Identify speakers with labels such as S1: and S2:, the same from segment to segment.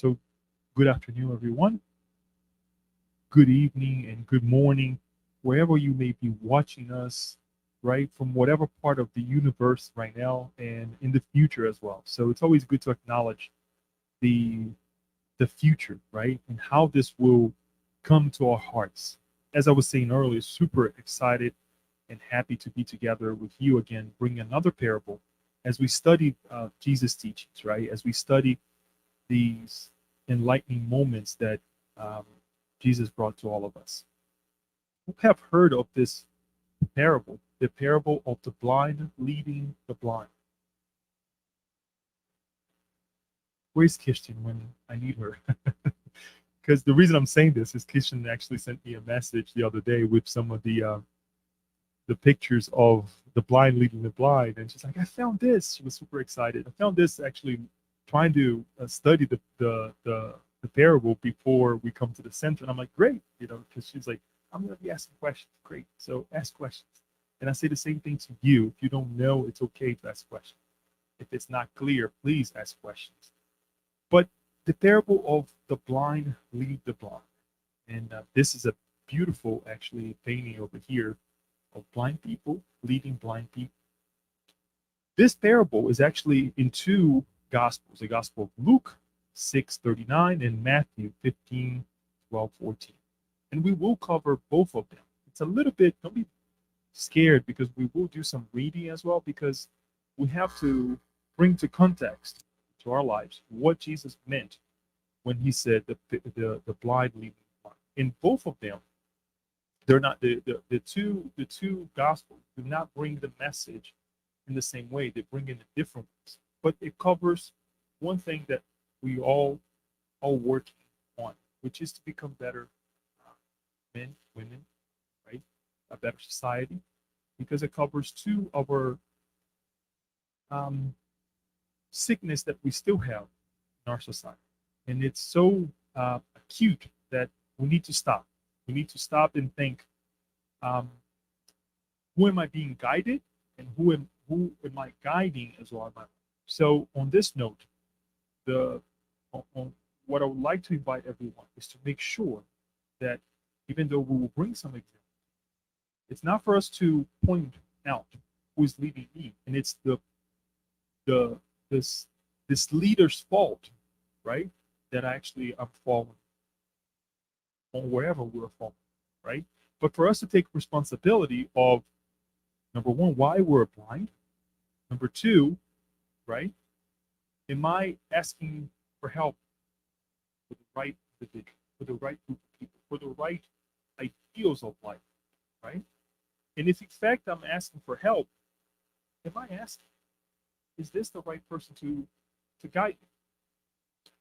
S1: So, good afternoon, everyone. Good evening and good morning, wherever you may be watching us, right, from whatever part of the universe right now and in the future as well. So, it's always good to acknowledge the the future, right, and how this will come to our hearts. As I was saying earlier, super excited and happy to be together with you again, bring another parable as we study Jesus' teachings, right? As we study these enlightening moments that um, Jesus brought to all of us. Who have heard of this parable, the parable of the blind leading the blind? Where's Christian when I need her? Because the reason I'm saying this is Christian actually sent me a message the other day with some of the pictures of the blind leading the blind, and she's like, "I found this." She was super excited. I found this actually trying to study the parable before we come to the center, and I'm like, "Great," because she's like, "I'm going to be asking questions." Great, so ask questions. And I say the same thing to you. If you don't know, it's okay to ask questions. If it's not clear, please ask questions. But the parable of the blind lead the blind, and this is a beautiful actually painting over here of blind people leading blind people. This parable is actually in two gospels, the gospel of Luke 6:39 and Matthew 15:12-14. And we will cover both of them. It's a little bit, don't be scared, because we will do some reading as well, because we have to bring to context to our lives what Jesus meant when he said the blind leading the blind. In both of them, they're not the two gospels do not bring the message in the same way. They bring in a different ways, but it covers one thing that we all working on, which is to become better men, women, right? A better society, because it covers two of our um, sickness that we still have in our society, and it's so acute that we need to stop. We need to stop and think, um, who am I being guided, and who am I guiding as well in my life? So on this note, the on what I would like to invite everyone is to make sure that even though we will bring some examples, it's not for us to point out who is leading me, and it's the this this leader's fault, right? That actually I'm following on wherever we're falling, right? But for us to take responsibility of, number one, why we're blind. Number two, right? Am I asking for help for the right individual, for the right group of people, for the right ideals of life, right? And if in fact I'm asking for help, am I asking, is this the right person to guide me?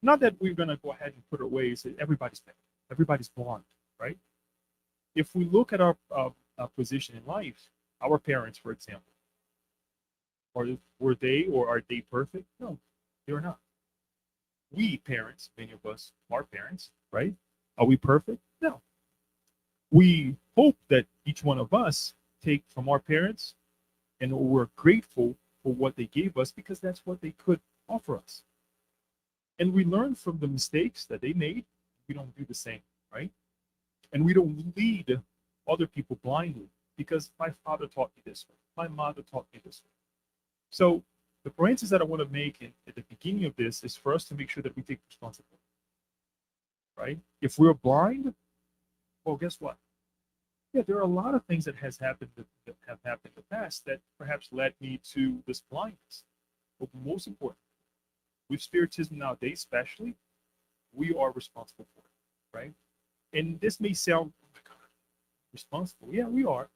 S1: Not that we're gonna go ahead and put it away and say everybody's bad, everybody's blind, right? If we look at our position in life, our parents, for example, were they or are they perfect? No, they're not. We parents, many of us are parents, right? Are we perfect? No. We hope that each one of us take from our parents, and we're grateful for what they gave us, because that's what they could offer us. And we learn from the mistakes that they made. We don't do the same, right? And we don't lead other people blindly, because my father taught me this way, my mother taught me this way. So the parenthesis that I want to make at the beginning of this is for us to make sure that we take responsibility, right? If we're blind, well, guess what? Yeah, there are a lot of things that that have happened in the past that perhaps led me to this blindness. But most important, with spiritism nowadays, especially, we are responsible for it, right? And this may sound, oh my God, responsible. Yeah, we are.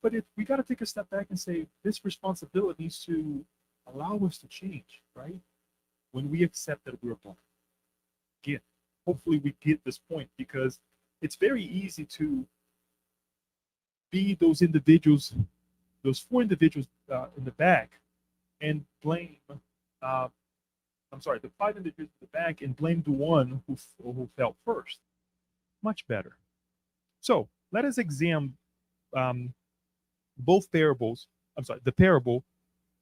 S1: But we got to take a step back and say this responsibility needs to allow us to change, right? When we accept that we're blind. Again, hopefully we get this point, because it's very easy to be those individuals, those four individuals in the back, and blame. Uh, I'm sorry, the five individuals in the back, and blame the one who fell first. Much better. So let us examine um, both parables. The parable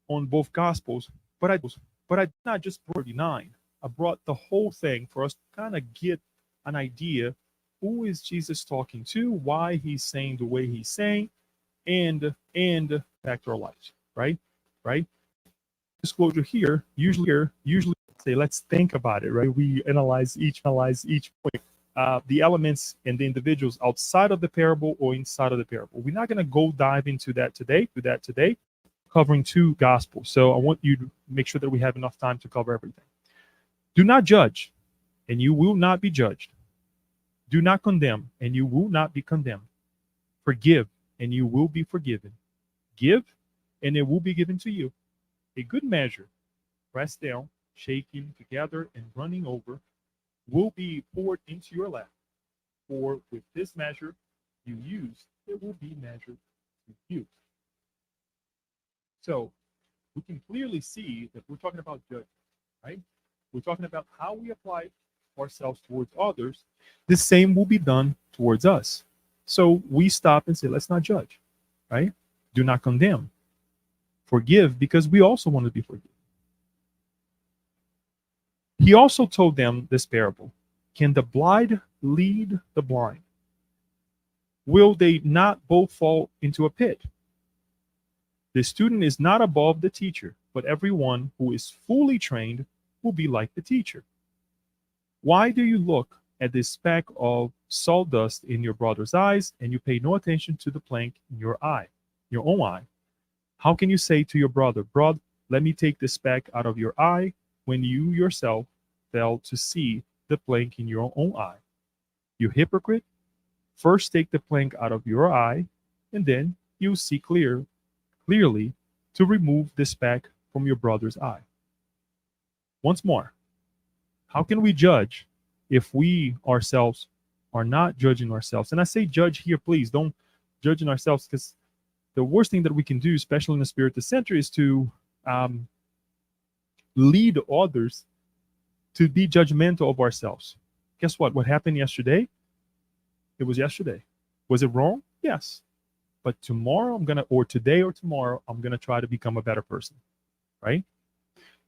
S1: on both gospels, but I not just 39. I brought the whole thing for us to kind of get an idea who is Jesus talking to, why he's saying the way he's saying, and back to our lives, right? Right? Disclosure usually say let's think about it, right? We analyze each point, the elements and the individuals outside of the parable or inside of the parable. We're not going to go dive into that today, covering two gospels. So I want you to make sure that we have enough time to cover everything. Do not judge, and you will not be judged. Do not condemn, and you will not be condemned. Forgive, and you will be forgiven. Give, and it will be given to you. A good measure, pressed down, shaking together, and running over, will be poured into your lap. For with this measure you use, it will be measured to you. So we can clearly see that we're talking about judgment, right? We're talking about how we apply ourselves towards others. The same will be done towards us. So we stop and say, let's not judge, right? Do not condemn. Forgive, because we also want to be forgiven. He also told them this parable. Can the blind lead the blind? Will they not both fall into a pit? The student is not above the teacher, but everyone who is fully trained will be like the teacher. Why do you look at this speck of sawdust in your brother's eyes, and you pay no attention to the plank in your own eye? How can you say to your brother, "Brother, let me take the speck out of your eye," when you yourself fail to see the plank in your own eye? You hypocrite! First take the plank out of your eye, and then you'll see clearly to remove the speck from your brother's eye. Once more, how can we judge if we ourselves are not judging ourselves? And I say judge here, please don't judge in ourselves, because the worst thing that we can do, especially in the spirit of the center, is to lead others to be judgmental of ourselves. Guess what? What happened yesterday? It was yesterday. Was it wrong? Yes. But tomorrow or today or tomorrow, I'm gonna try to become a better person, right?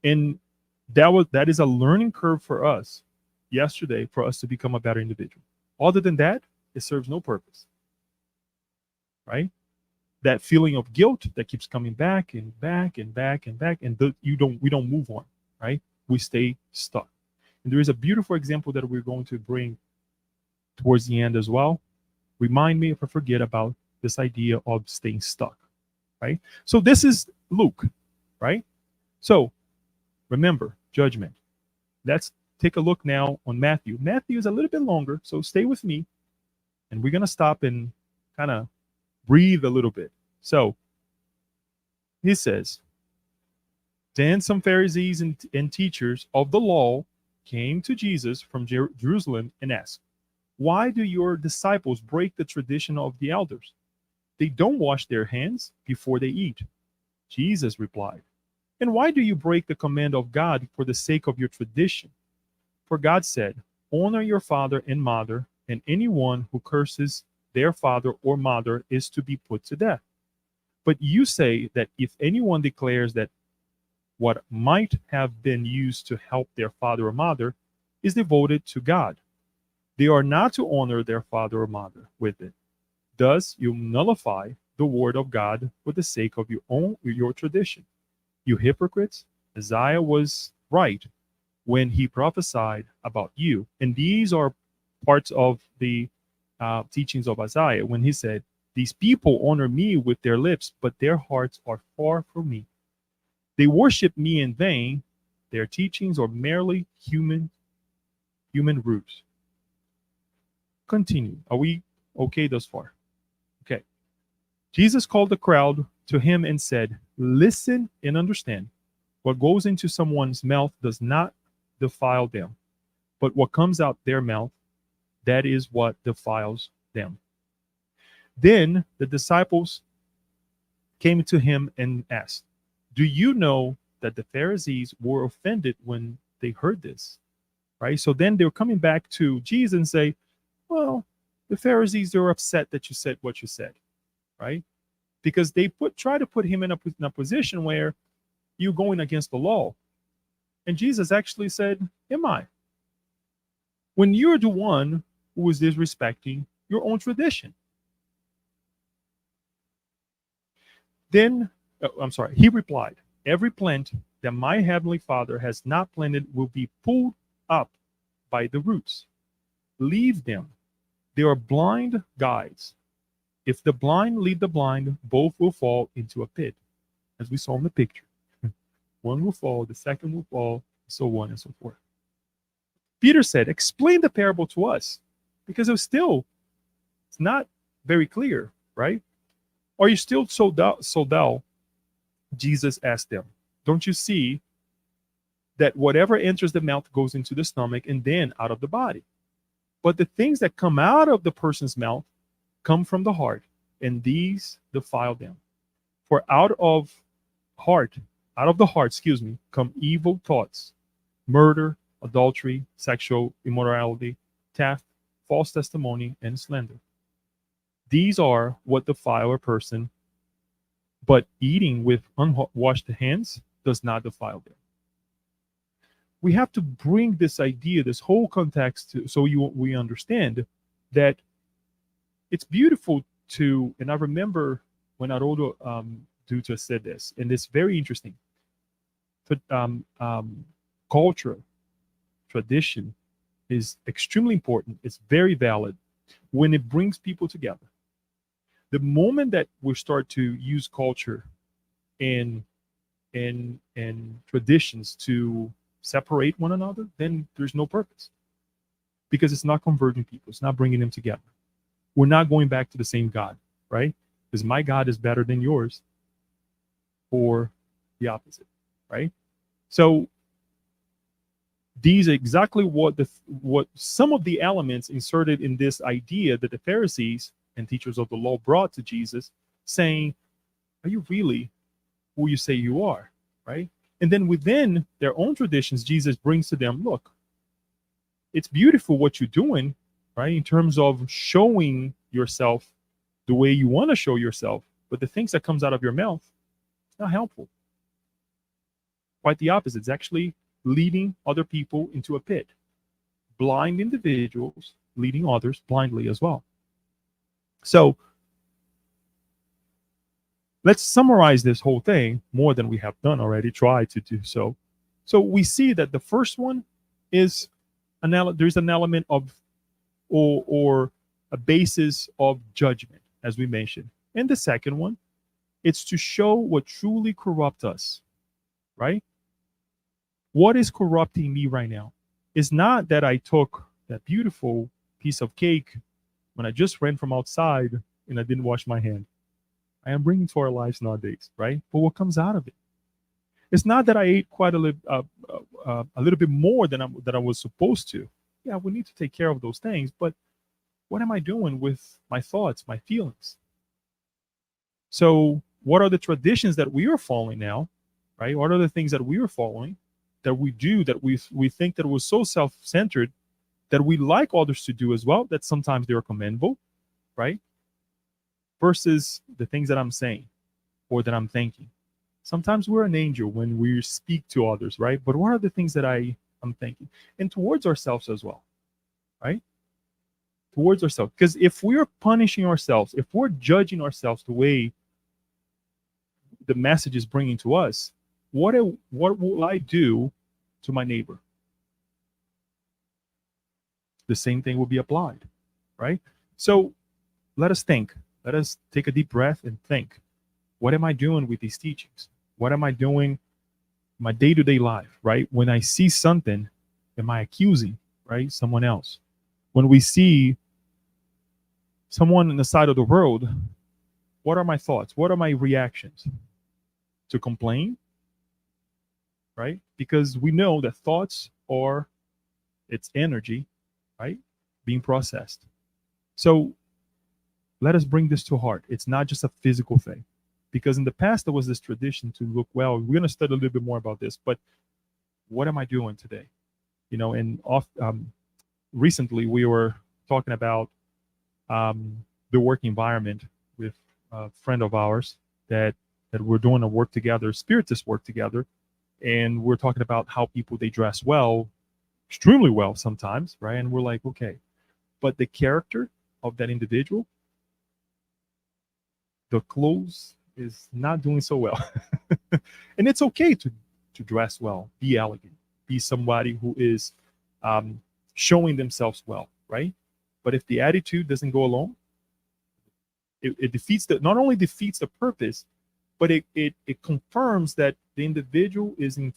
S1: And that is a learning curve for us yesterday, for us to become a better individual. Other than that, it serves no purpose, right? That feeling of guilt that keeps coming back and back and back and back, and we don't move on, right? We stay stuck. And there is a beautiful example that we're going to bring towards the end as well. Remind me if I forget about this idea of staying stuck, right? So this is Luke, right? So remember, judgment. Let's take a look now on Matthew. Matthew is a little bit longer, so stay with me, and we're going to stop and kind of breathe a little bit. So he says, then some Pharisees and teachers of the law came to Jesus from Jerusalem and asked, "Why do your disciples break the tradition of the elders? They don't wash their hands before they eat." Jesus replied, "And why do you break the command of God for the sake of your tradition? For God said, 'Honor your father and mother,' and anyone who curses their father or mother is to be put to death. But you say that if anyone declares that what might have been used to help their father or mother is devoted to God, they are not to honor their father or mother with it. Thus you nullify the word of God for the sake of your tradition. You hypocrites, Isaiah was right when he prophesied about you." And these are parts of the teachings of Isaiah when he said, "These people honor me with their lips, but their hearts are far from me. They worship me in vain. Their teachings are merely human roots." Continue. Are we okay thus far? Okay. Jesus called the crowd to him and said, "Listen and understand. What goes into someone's mouth does not defile them, but what comes out their mouth, that is what defiles them." Then the disciples came to him and asked, "Do you know that the Pharisees were offended when they heard this?" Right? So then they're coming back to Jesus and say, "Well, the Pharisees are upset that you said what you said," right? Because they try to put him in a position where you're going against the law. And Jesus actually said, am I? When you're the one who is disrespecting your own tradition. Then, I'm sorry, he replied, every plant that my heavenly Father has not planted will be pulled up by the roots. Leave them. They are blind guides. If the blind lead the blind, both will fall into a pit, as we saw in the picture. One will fall, the second will fall, so on and so forth. Peter said, explain the parable to us, because it's not very clear, right? Are you still so dull? Jesus asked them. Don't you see that whatever enters the mouth goes into the stomach and then out of the body? But the things that come out of the person's mouth come from the heart, and these defile them. For out of the heart, come evil thoughts, murder, adultery, sexual immorality, theft, false testimony, and slander. These are what defile a person, but eating with unwashed hands does not defile them. We have to bring this idea, this whole context, so we understand that it's beautiful to, and I remember when Haroldo Dutra said this, and it's very interesting. But culture, tradition is extremely important. It's very valid when it brings people together. The moment that we start to use culture and traditions to separate one another, then there's no purpose, because it's not converging people. It's not bringing them together. We're not going back to the same God, right? Because my God is better than yours, or the opposite, right? So these are exactly what some of the elements inserted in this idea that the Pharisees and teachers of the law brought to Jesus, saying, are you really who you say you are, right? And then within their own traditions, Jesus brings to them, look, it's beautiful what you're doing, right? In terms of showing yourself the way you want to show yourself, but the things that comes out of your mouth, it's not helpful. Quite the opposite. It's actually leading other people into a pit. Blind individuals leading others blindly as well. So let's summarize this whole thing more than we have done already, try to do so. So we see that the first one is there's an element of or a basis of judgment, as we mentioned. And the second one, it's to show what truly corrupts us, right? What is corrupting me right now? It's not that I took that beautiful piece of cake when I just ran from outside and I didn't wash my hand. I am bringing to our lives nowadays, right? But what comes out of it? It's not that I ate quite a little bit more than I was supposed to. Yeah, we need to take care of those things, but what am I doing with my thoughts, my feelings? So what are the traditions that we are following now, right? What are the things that we are following, that we do, that we think that was so self-centered, that we like others to do as well, that sometimes they are commendable, right? Versus the things that I'm saying or that I'm thinking. Sometimes we're an angel when we speak to others, right? But what are the things that I'm thinking? And towards ourselves as well, right? Towards ourselves. Because if we're punishing ourselves, if we're judging ourselves the way the message is bringing to us, what will I do to my neighbor? The same thing will be applied, right? So let us think. Let us take a deep breath and think. What am I doing with these teachings? What am I doing in my day-to-day life, right? When I see something, am I accusing, right, someone else? When we see someone on the side of the road, what are my thoughts? What are my reactions? To complain, right? Because we know that thoughts are, it's energy, right, being processed. So let us bring this to heart. It's not just a physical thing. Because in the past, there was this tradition to look well. We're going to study a little bit more about this, but what am I doing today? You know, and recently we were talking about the work environment with a friend of ours that we're doing a work together, spiritist work together. and we're talking about how people they dress well, extremely well sometimes, right? And we're like, okay, but the character of that individual, the clothes is not doing so well. And it's okay to dress well, be elegant, be somebody who is um, showing themselves well, right? But if the attitude doesn't go along, it defeats the not only defeats the purpose, but it confirms that the individual is in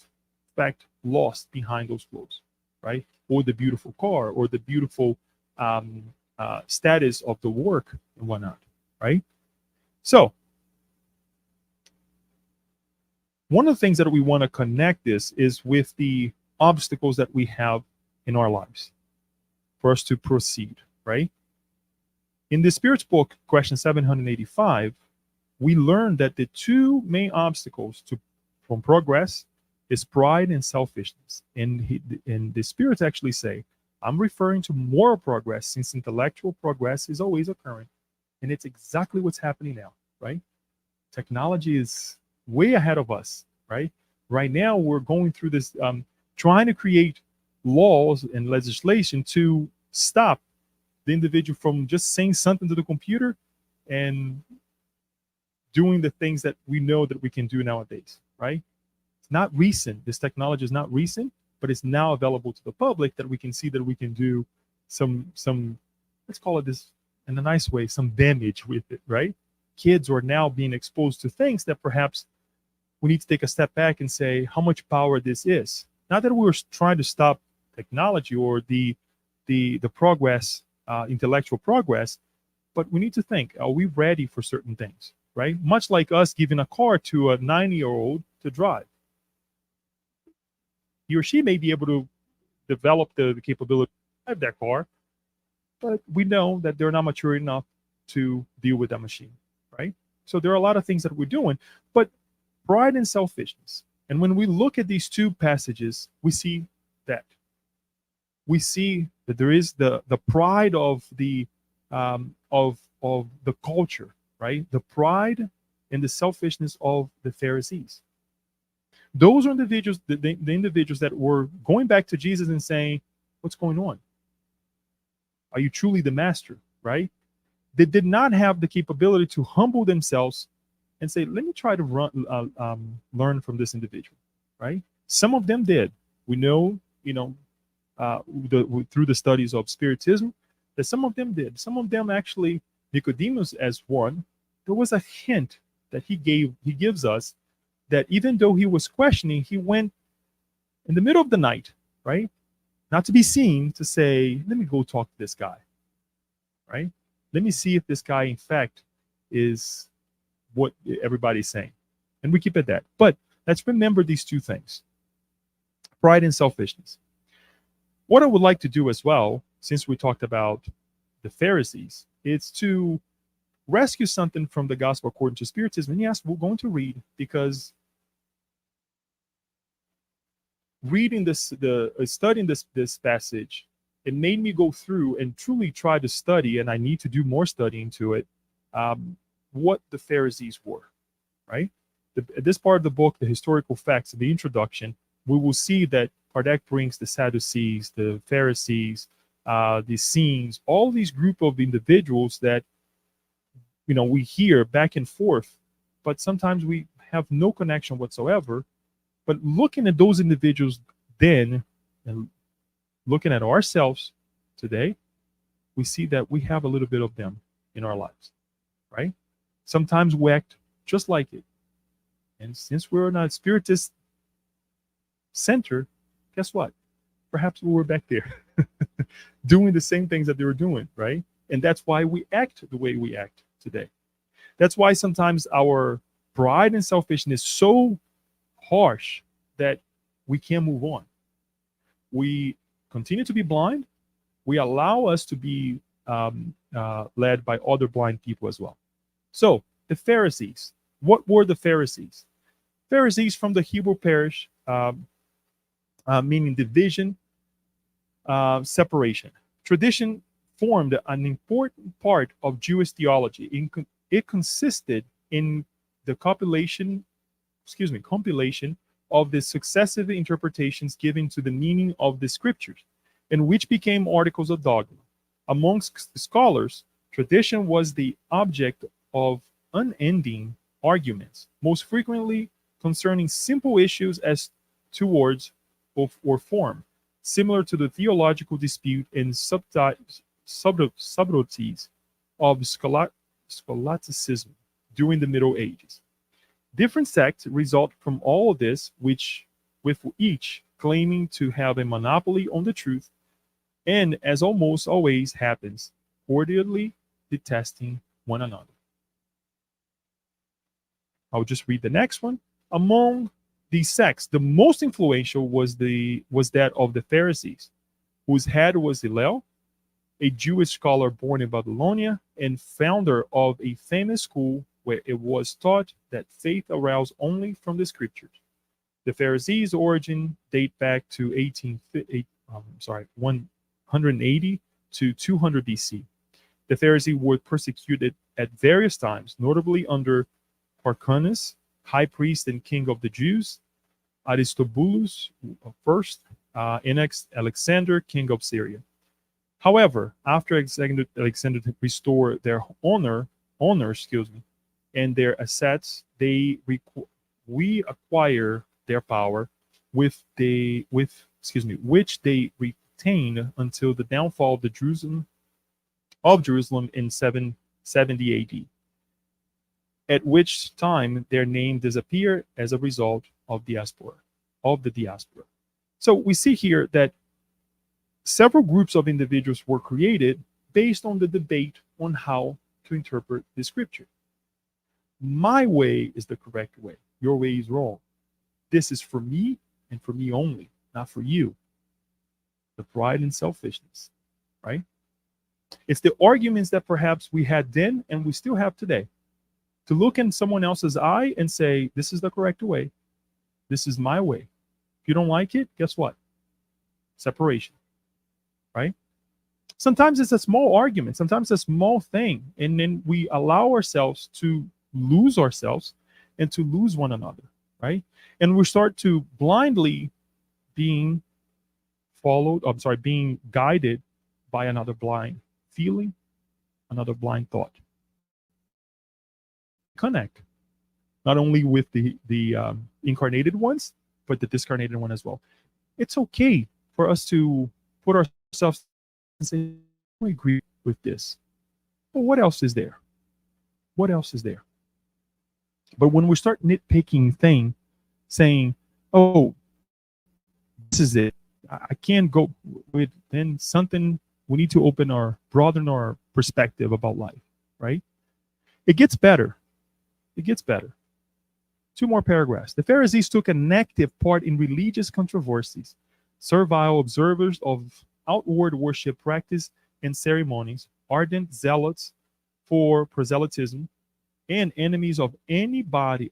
S1: fact lost behind those clothes, right? Or the beautiful car, or the beautiful um, status of the work and whatnot, right? So one of the things that we want to connect this is with the obstacles that we have in our lives for us to proceed, right? In the Spirit's book, question 785, we learned that the two main obstacles to from progress is pride and selfishness. And the Spirits actually say, I'm referring to moral progress since intellectual progress is always occurring. And it's exactly what's happening now, right? Technology is way ahead of us, right? Right now, we're going through this, trying to create laws and legislation to stop the individual from just saying something to the computer and doing the things that we know that we can do nowadays, right? It's not recent. This technology is not recent, but it's now available to the public that we can see that we can do some let's call it this in a nice way, some damage with it, right? Kids are now being exposed to things that perhaps we need to take a step back and say how much power this is. Not that we're trying to stop technology or the progress, intellectual progress, but we need to think: are we ready for certain things? Right? Much like us giving a car to a 90-year-old to drive, he or she may be able to develop the capability to drive that car, but we know that they're not mature enough to deal with that machine, right? So there are a lot of things that we're doing, but pride and selfishness. And when we look at these two passages, we see that. We see that there is the pride of the of the culture, right? The pride and the selfishness of the Pharisees. Those are individuals, the individuals that were going back to Jesus and saying, "What's going on? Are you truly the master?" Right? They did not have the capability to humble themselves and say, "Let me try to learn from this individual." Right? Some of them did. We know, through the studies of Spiritism, that some of them did. Some of them actually, Nicodemus as one, there was a hint that he gives us that even though he was questioning, he went in the middle of the night, right? Not to be seen, to say, let me go talk to this guy, right? Let me see if this guy, in fact, is what everybody's saying. And we keep it that. But let's remember these two things: pride and selfishness. What I would like to do as well, since we talked about the Pharisees, is to rescue something from the gospel according to Spiritism. And yes, we're going to read, because reading studying this passage, it made me go through and truly try to study, and I need to do more studying to it, what the Pharisees were, right? This part of the book, the historical facts, the introduction, we will see that Kardec brings the Sadducees, the Pharisees, the Essenes, all these group of individuals that we hear back and forth, but sometimes we have no connection whatsoever. But looking at those individuals then, and looking at ourselves today, we see that we have a little bit of them in our lives, right? Sometimes we act just like it. And since we're not Spiritist center, guess what? Perhaps we were back there doing the same things that they were doing, right? And that's why we act the way we act today. That's why sometimes our pride and selfishness is so harsh that we can't move on. We continue to be blind. We allow us to be led by other blind people as well. So the Pharisees, what were the Pharisees? Pharisees from the Hebrew parish, meaning division, separation. Tradition formed an important part of Jewish theology. It consisted in the compilation of the successive interpretations given to the meaning of the scriptures, and which became articles of dogma. Amongst scholars, tradition was the object of unending arguments, most frequently concerning simple issues as to words or form, similar to the theological dispute and subtleties of scholasticism during the Middle Ages. Different sects result from all of this, which with each claiming to have a monopoly on the truth, and as almost always happens, cordially detesting one another. I'll just read the next one. Among these sects, the most influential was that of the Pharisees, whose head was Hillel, a Jewish scholar born in Babylonia and founder of a famous school where it was taught that faith arose only from the scriptures. The Pharisees' origin date back to 180 to 200 BC. The Pharisees were persecuted at various times, notably under Hyrcanus, high priest and king of the Jews, Aristobulus I, and Alexander, king of Syria. However, after Alexander restored their honor, and their assets, they reacquire their power which they retained until the downfall of Jerusalem in 770 AD, at which time their name disappeared as a result of the diaspora. So we see here that several groups of individuals were created based on the debate on how to interpret the scripture. My way is the correct way. Your way is wrong. This is for me and for me only, not for you. The pride and selfishness, right? It's the arguments that perhaps we had then and we still have today. To look in someone else's eye and say, this is the correct way. This is my way. If you don't like it, guess what? Separation, right? Sometimes it's a small argument. Sometimes it's a small thing. And then we allow ourselves to lose ourselves and to lose one another, right? And we start to blindly being guided by another blind feeling, another blind thought. Connect not only with the incarnated ones, but the discarnated one as well. It's okay for us to put ourselves and say, I agree with this. But what else is there? What else is there? But when we start nitpicking things, saying, oh, this is it, I can't go with, then something, we need to broaden our perspective about life, right? It gets better. It gets better. 2 more paragraphs. The Pharisees took an active part in religious controversies, servile observers of outward worship practice and ceremonies, ardent zealots for proselytism, and enemies of anybody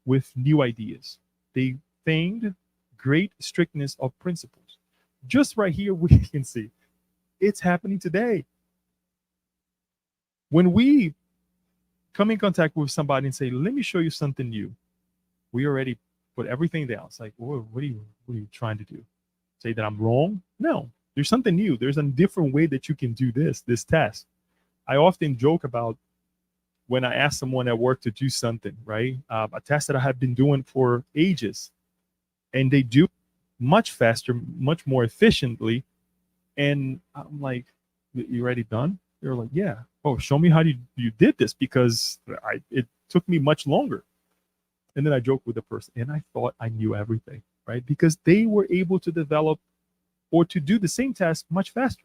S1: with new ideas. They feigned great strictness of principles. Just right here, we can see it's happening today. When we come in contact with somebody and say, let me show you something new, we already put everything down. It's like, what are you trying to do? Say that I'm wrong? No, there's something new. There's a different way that you can do this test. I often joke about when I ask someone at work to do something, right? A test that I have been doing for ages, and they do much faster, much more efficiently. And I'm like, you already done? They're like, yeah. Oh, show me how you did this, because it took me much longer. And then I joke with the person, and I thought I knew everything, right? Because they were able to develop or to do the same task much faster.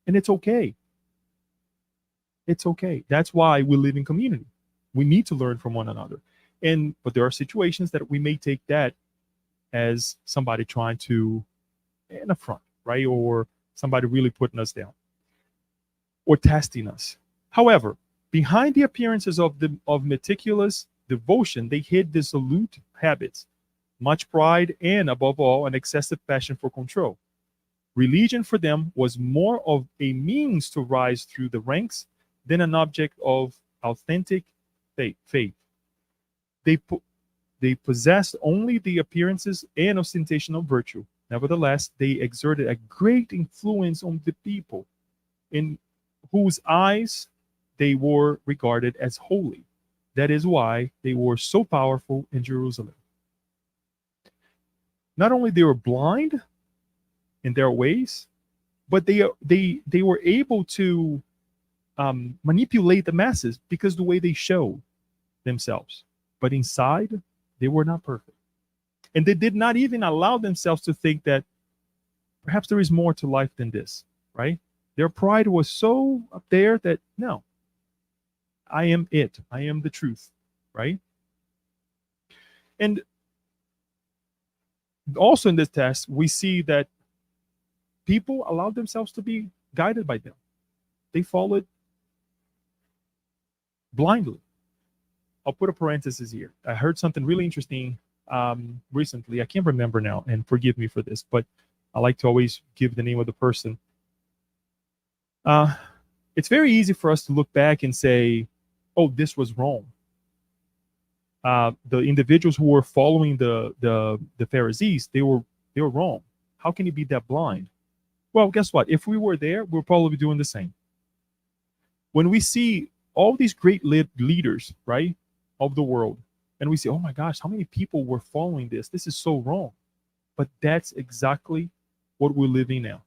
S1: And it's okay. It's okay. That's why we live in community. We need to learn from one another. But there are situations that we may take that as somebody trying to an affront, right? Or somebody really putting us down or testing us. However, behind the appearances of meticulous devotion, they hid dissolute habits, much pride, and above all, an excessive passion for control. Religion for them was more of a means to rise through the ranks than an object of authentic faith. They possessed only the appearances and ostentation of virtue. Nevertheless, they exerted a great influence on the people, in whose eyes they were regarded as holy. That is why they were so powerful in Jerusalem. Not only they were blind in their ways, but they were able to manipulate the masses because the way they showed themselves. But inside, they were not perfect. And they did not even allow themselves to think that perhaps there is more to life than this, right? Their pride was so up there that no, I am it. I am the truth, right? And also in this test, we see that people allowed themselves to be guided by them. They followed blindly. I'll put a parenthesis here. I heard something really interesting recently. I can't remember now, and forgive me for this, but I like to always give the name of the person. It's very easy for us to look back and say, oh, this was wrong. The individuals who were following the Pharisees, they were wrong. How can you be that blind? Well, guess what? If we were there, we're probably doing the same. When we see all these great leaders, right, of the world, and we say, oh my gosh, how many people were following this? This is so wrong. But that's exactly what we're living now,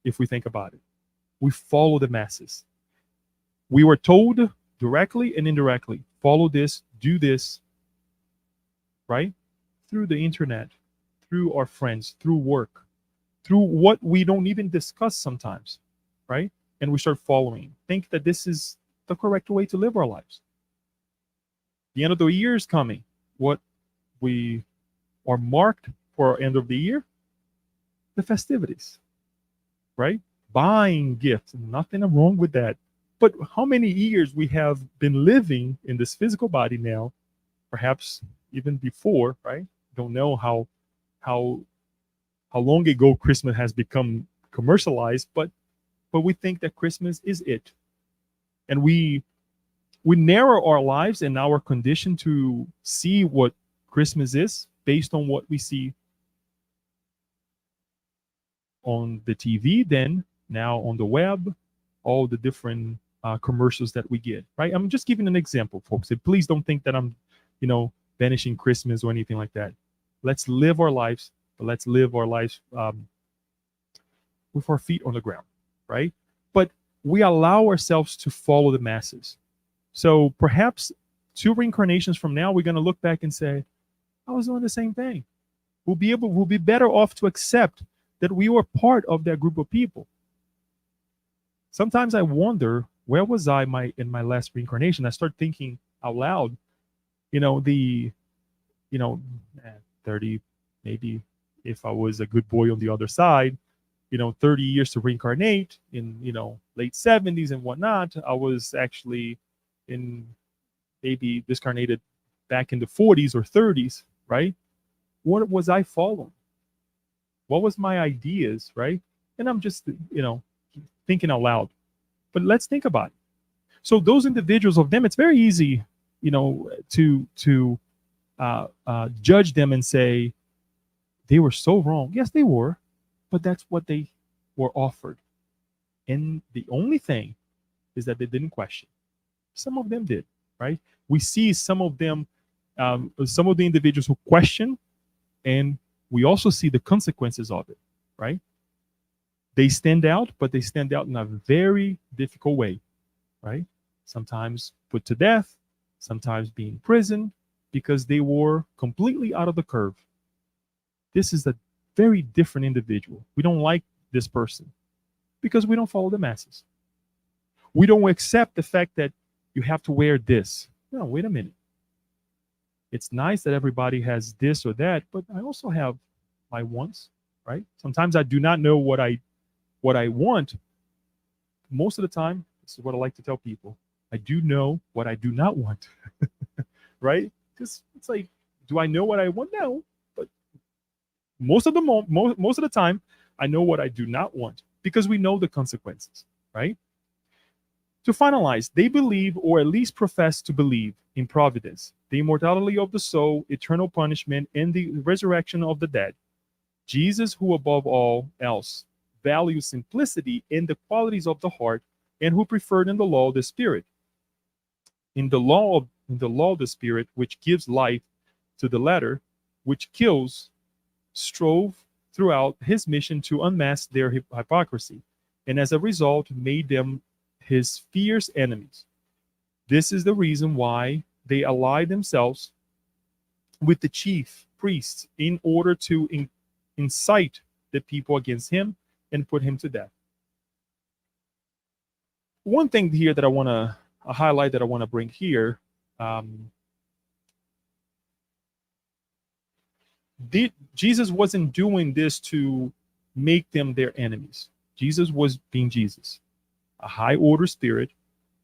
S1: if we think about it. We follow the masses. We were told directly and indirectly, follow this, do this, right? Through the internet, through our friends, through work, through what we don't even discuss sometimes, right? And we start following. Think that this is the correct way to live our lives. The end of the year is coming. What we are marked for our end of the year? The festivities, right? Buying gifts. Nothing wrong with that. But how many years we have been living in this physical body now, perhaps even before, right? Don't know how long ago Christmas has become commercialized, but we think that Christmas is it. And we narrow our lives and our condition to see what Christmas is based on what we see on the TV, then now on the web, all the different commercials that we get, right? I'm just giving an example, folks. And please don't think that I'm, banishing Christmas or anything like that. Let's live our lives, but let's live our lives with our feet on the ground, right? But we allow ourselves to follow the masses. So perhaps 2 reincarnations from now, we're going to look back and say, I was doing the same thing. We'll be better off to accept that we were part of that group of people. Sometimes I wonder, where was I in my last reincarnation? I start thinking out loud, 30, maybe if I was a good boy on the other side, 30 years to reincarnate in, late 70s and whatnot. I was actually maybe discarnated back in the 40s or 30s, right? What was I following? What was my ideas, right? And I'm just, thinking out loud. But let's think about it. So those individuals, of them, it's very easy, to judge them and say they were so wrong. Yes, they were, but that's what they were offered. And the only thing is that they didn't question. Some of them did, right? We see some of them, some of the individuals who question, and we also see the consequences of it, right? They stand out, but they stand out in a very difficult way, right? Sometimes put to death, sometimes being imprisoned, because they were completely out of the curve. This is a very different individual. We don't like this person because we don't follow the masses. We don't accept the fact that you have to wear this. No, wait a minute. It's nice that everybody has this or that, but I also have my wants, right? Sometimes I do not know what I want. Most of the time, this is what I like to tell people. I do know what I do not want, right? Because it's like, do I know what I want? No, but most of the time, I know what I do not want because we know the consequences, right? To finalize, they believe, or at least profess to believe, in providence, the immortality of the soul, eternal punishment, and the resurrection of the dead. Jesus, who above all else values simplicity in the qualities of the heart, and who preferred in the law the spirit. In the law the spirit, which gives life to the letter, which kills, strove throughout his mission to unmask their hypocrisy, and as a result made them his fierce enemies. This is the reason why they allied themselves with the chief priests in order to incite the people against him and put him to death. One thing here that I want to highlight, that I want to bring here, Jesus wasn't doing this to make them their enemies. Jesus was being Jesus, a high order spirit,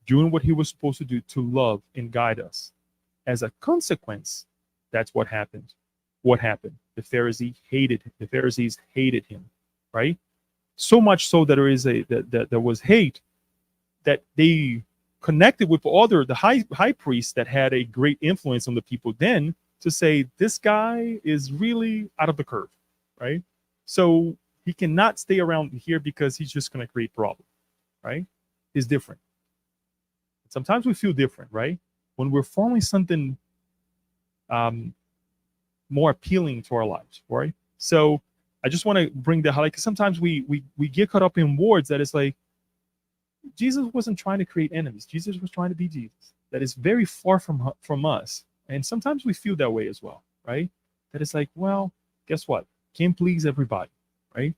S1: doing what he was supposed to do, to love and guide us. As a consequence, that's what happened. What happened? The Pharisees hated him, right? So much so that there was hate, that they connected with the high priests that had a great influence on the people then, to say this guy is really out of the curve, right? So he cannot stay around here because he's just going to create problems, right? He's different. Sometimes we feel different, right? When we're following something more appealing to our lives, right? So I just want to bring that highlight, because sometimes we get caught up in words that is like, Jesus wasn't trying to create enemies. Jesus was trying to be Jesus. That is very far from us. And sometimes we feel that way as well, right? That it's like, well, guess what? Can't please everybody, right?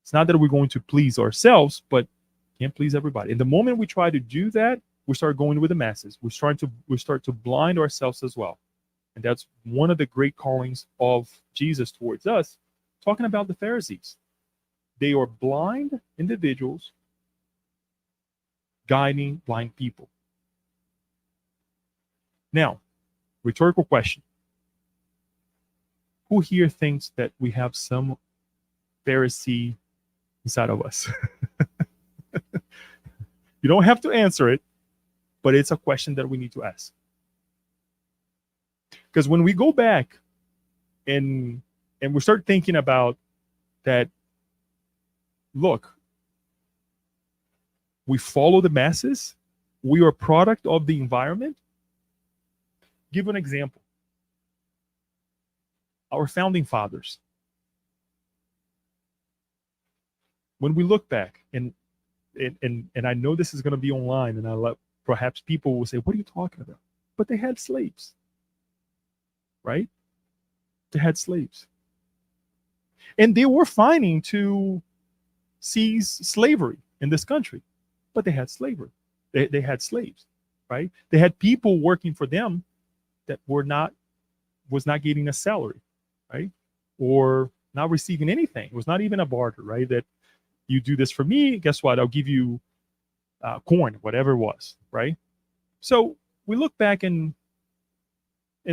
S1: It's not that we're going to please ourselves, but can't please everybody. And the moment we try to do that, we start going with the masses. We start to blind ourselves as well. And that's one of the great callings of Jesus towards us, talking about the Pharisees. They are blind individuals guiding blind people. Now, rhetorical question. Who here thinks that we have some Pharisee inside of us? You don't have to answer it, but it's a question that we need to ask. Because when we go back and we start thinking about that, look, we follow the masses, we are a product of the environment. Give an example. Our founding fathers. When we look back, and I know this is going to be online, and perhaps people will say, "What are you talking about?" But they had slaves, right? They had slaves, and they were fighting to seize slavery in this country, but they had slavery. They had slaves, right? They had people working for them that was not getting a salary, right? Or not receiving anything. It was not even a barter, right? That you do this for me, guess what? I'll give you corn, whatever it was, right? So we look back and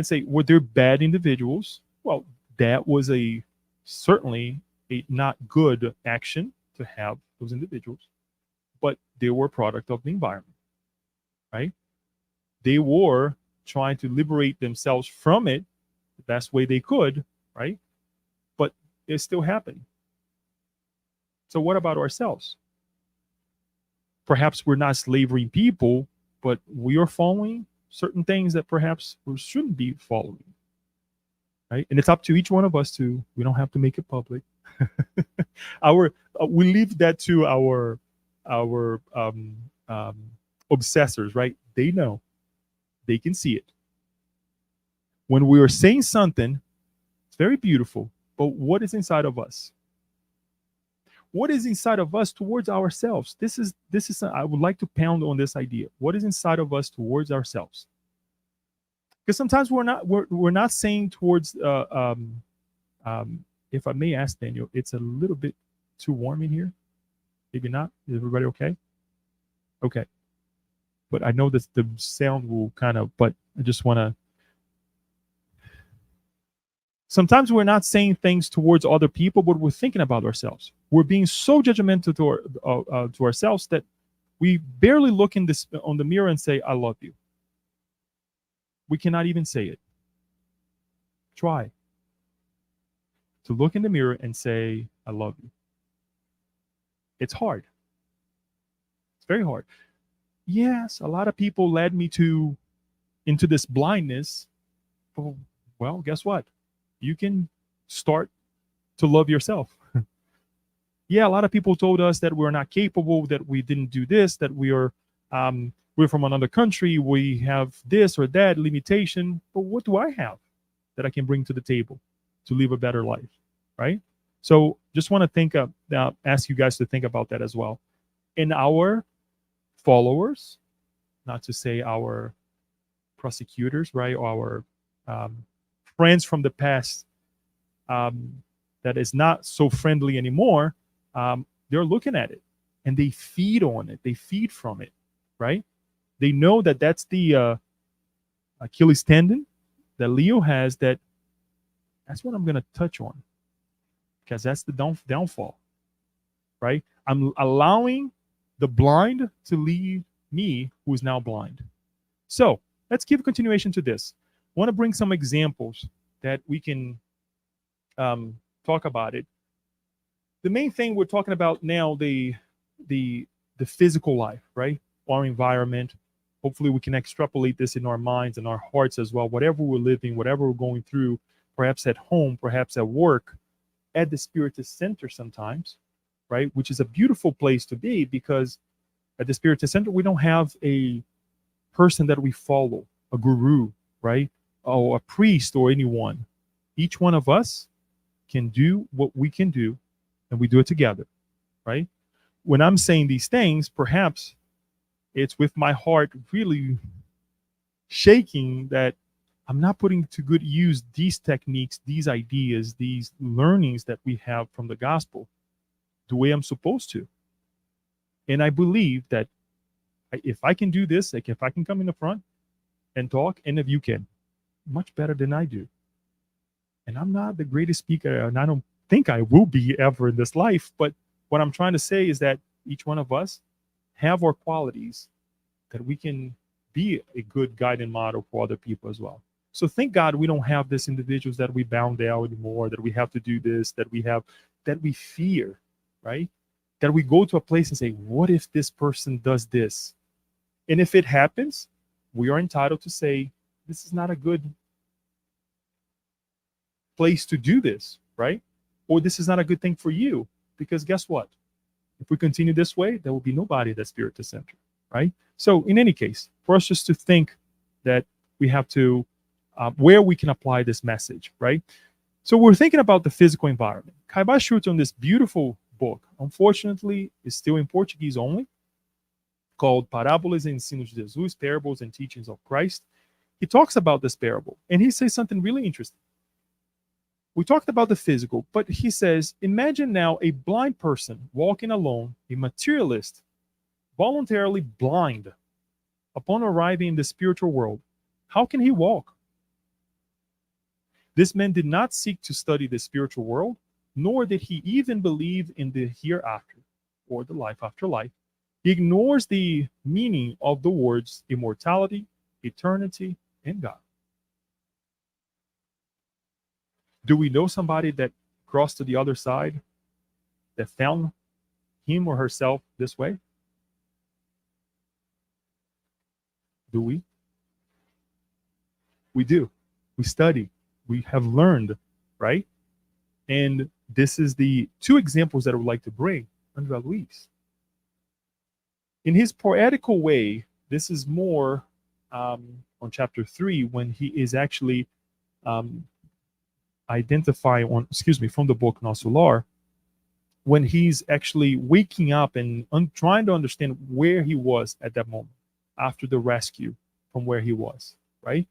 S1: say, were there bad individuals? Well, that was certainly a not good action to have those individuals, but they were a product of the environment, right? They were trying to liberate themselves from it the best way they could, right? But it's still happening. So what about ourselves? Perhaps we're not slavering people, but we are following certain things that perhaps we shouldn't be following, right? And it's up to each one of us we don't have to make it public. We leave that to our obsessors, right? They know, they can see it. When we are saying something, it's very beautiful, but what is inside of us? What is inside of us towards ourselves? This is I would like to pound on this idea. What is inside of us towards ourselves? Because sometimes we're not saying towards if I may ask Daniel, it's a little bit too warm in here. Maybe not. Is everybody okay? Okay. But I know that the sound will but I just want to. Sometimes we're not saying things towards other people, but we're thinking about ourselves. We're being so judgmental to ourselves that We barely look in this on the mirror and say, I love you. We cannot even say it. Try to look in the mirror and say, I love you. It's hard. It's very hard. Yes, a lot of people led me into this blindness. Well, guess what? You can start to love yourself. Yeah, a lot of people told us that we're not capable, that we didn't do this, that we're from another country, we have this or that limitation. But what do I have that I can bring to the table to live a better life, right? So just want to ask you guys to think about that as well. And our followers, not to say our prosecutors, right, or our friends from the past that is not so friendly anymore, they're looking at it and they feed on it. They feed from it, right? They know that that's the Achilles tendon that Leo has. That's what I'm going to touch on, because that's the downfall, right? I'm allowing the blind to lead me, who is now blind. So let's give a continuation to this. I want to bring some examples that we can talk about it. The main thing we're talking about now, the physical life, right? Our environment. Hopefully we can extrapolate this in our minds and our hearts as well. Whatever we're living, whatever we're going through, perhaps at home, perhaps at work, at the Spiritist Center sometimes, right? Which is a beautiful place to be, because at the Spiritist Center, we don't have a person that we follow, a guru, right? Or a priest or anyone. Each one of us can do what we can do, and we do it together, right? When I'm saying these things, perhaps it's with my heart really shaking that I'm not putting to good use these techniques, these ideas, these learnings that we have from the gospel the way I'm supposed to. And I believe that if I can do this, like if I can come in the front and talk, and if you can, much better than I do. And I'm not the greatest speaker, and I don't think I will be ever in this life. But what I'm trying to say is that each one of us have our qualities that we can be a good guiding model for other people as well. So thank God we don't have these individuals that we bound down anymore, that we have to do this, that we fear, right? That we go to a place and say, what if this person does this? And if it happens, we are entitled to say, this is not a good place to do this, right? Or this is not a good thing for you, because guess what? If we continue this way, there will be nobody at Spiritist Center, right? So in any case, for us just to think that we have to, where we can apply this message, right? So we're thinking about the physical environment. Caiba Schultz, on this beautiful book, unfortunately, is still in Portuguese only, called Parábolas e Ensinos de Jesus, Parables and Teachings of Christ. He talks about this parable, and he says something really interesting. We talked about the physical, but he says, imagine now a blind person walking alone, a materialist, voluntarily blind. Upon arriving in the spiritual world, how can he walk? This man did not seek to study the spiritual world, nor did he even believe in the hereafter or the life after life. He ignores the meaning of the words immortality, eternity, and God. Do we know somebody that crossed to the other side, that found him or herself this way? Do we? We do. We study. We have learned, right? And this is the two examples that I would like to bring under Luis. In his poetical way, this is more on chapter 3, when he is actually identifying from the book Nosso Lar, when he's actually waking up and trying to understand where he was at that moment after the rescue from where he was, right?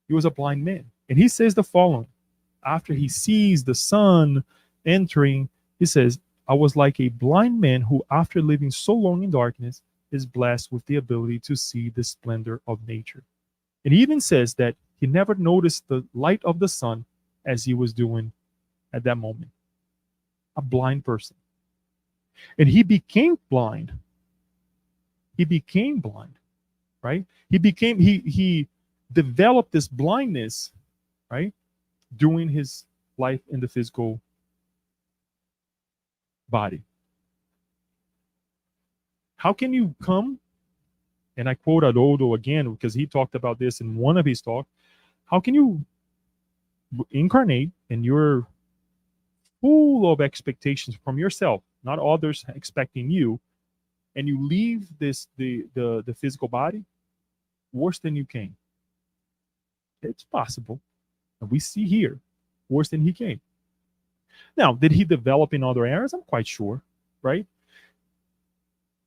S1: He was a blind man. And he says the following. After he sees the sun entering, he says, I was like a blind man who, after living so long in darkness, is blessed with the ability to see the splendor of nature. And he even says that he never noticed the light of the sun as he was doing at that moment. A blind person. And he became blind he became blind, right? He developed this blindness, right, during his life in the physical body. How can you come, and I quote Haroldo again because he talked about this in one of his talks, how can you incarnate and you're full of expectations from yourself, not others expecting you, and you leave the physical body worse than you came? It's possible. And we see here worse than he came. Now, did he develop in other areas? I'm quite sure, right?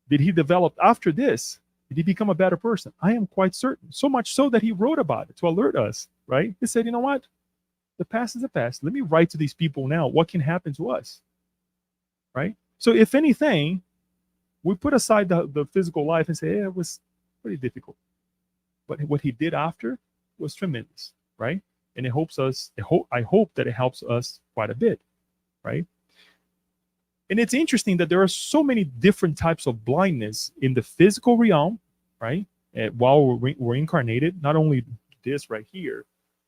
S1: Did he develop after this? Did he become a better person? I am quite certain. So much so that he wrote about it to alert us, right? He said, you know what? The past is the past. Let me write to these people now what can happen to us, right? So, if anything, we put aside the physical life and say, yeah, it was pretty difficult. But what he did after was tremendous, right? And it hopes us, I hope that it helps us quite a bit, right? And it's interesting that there are so many different types of blindness in the physical realm, right? While we're incarnated, not only this right here,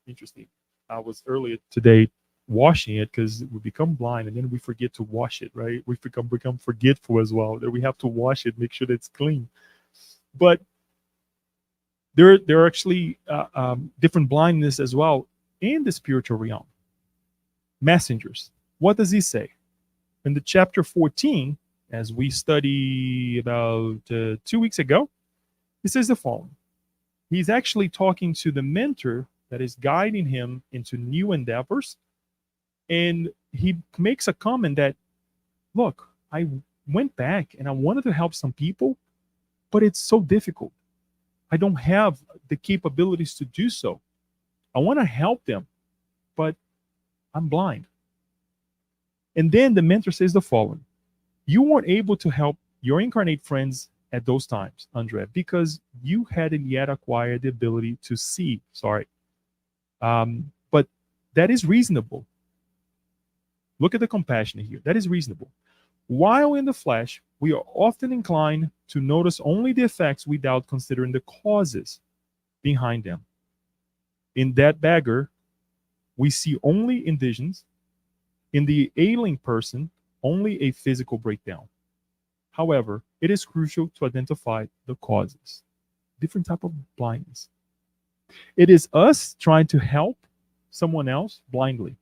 S1: interesting. I was earlier today washing it because we become blind and then we forget to wash it, right? We become forgetful as well, that we have to wash it, make sure that it's clean. But there are actually different blindness as well in the spiritual realm. Messengers. What does he say? In the chapter 14, as we study about 2 weeks ago, he says the following. He's actually talking to the mentor that is guiding him into new endeavors. And he makes a comment that, look, I went back and I wanted to help some people, but it's so difficult. I don't have the capabilities to do so. I want to help them, but I'm blind. And then the mentor says the following. You weren't able to help your incarnate friends at those times, Andrea, because you hadn't yet acquired the ability to see. Sorry. But that is reasonable. Look at the compassion here. That is reasonable. While in the flesh, we are often inclined to notice only the effects without considering the causes behind them. In that beggar, we see only in visions. In the ailing person, only a physical breakdown. However, it is crucial to identify the causes. Different type of blindness. It is us trying to help someone else blindly.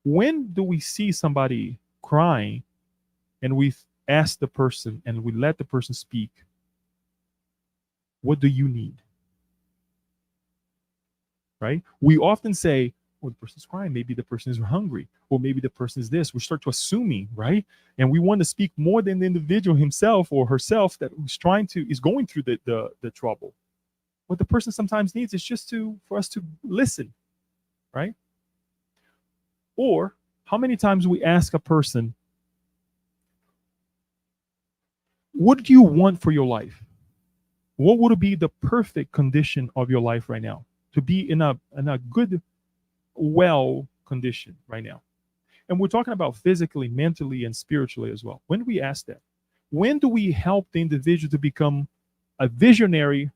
S1: When do we see somebody crying and we ask the person and we let the person speak, what do you need? Right? We often say, oh, the person's crying, maybe the person is hungry, or maybe the person is this. We start to assuming, right? And we want to speak more than the individual himself or herself that is going through the trouble. What the person sometimes needs is just for us to listen, right? Or how many times we ask a person, what do you want for your life? What would be the perfect condition of your life right now? To be in a good, well condition right now. And we're talking about physically, mentally, and spiritually as well. When do we ask that? When do we help the individual to become a visionary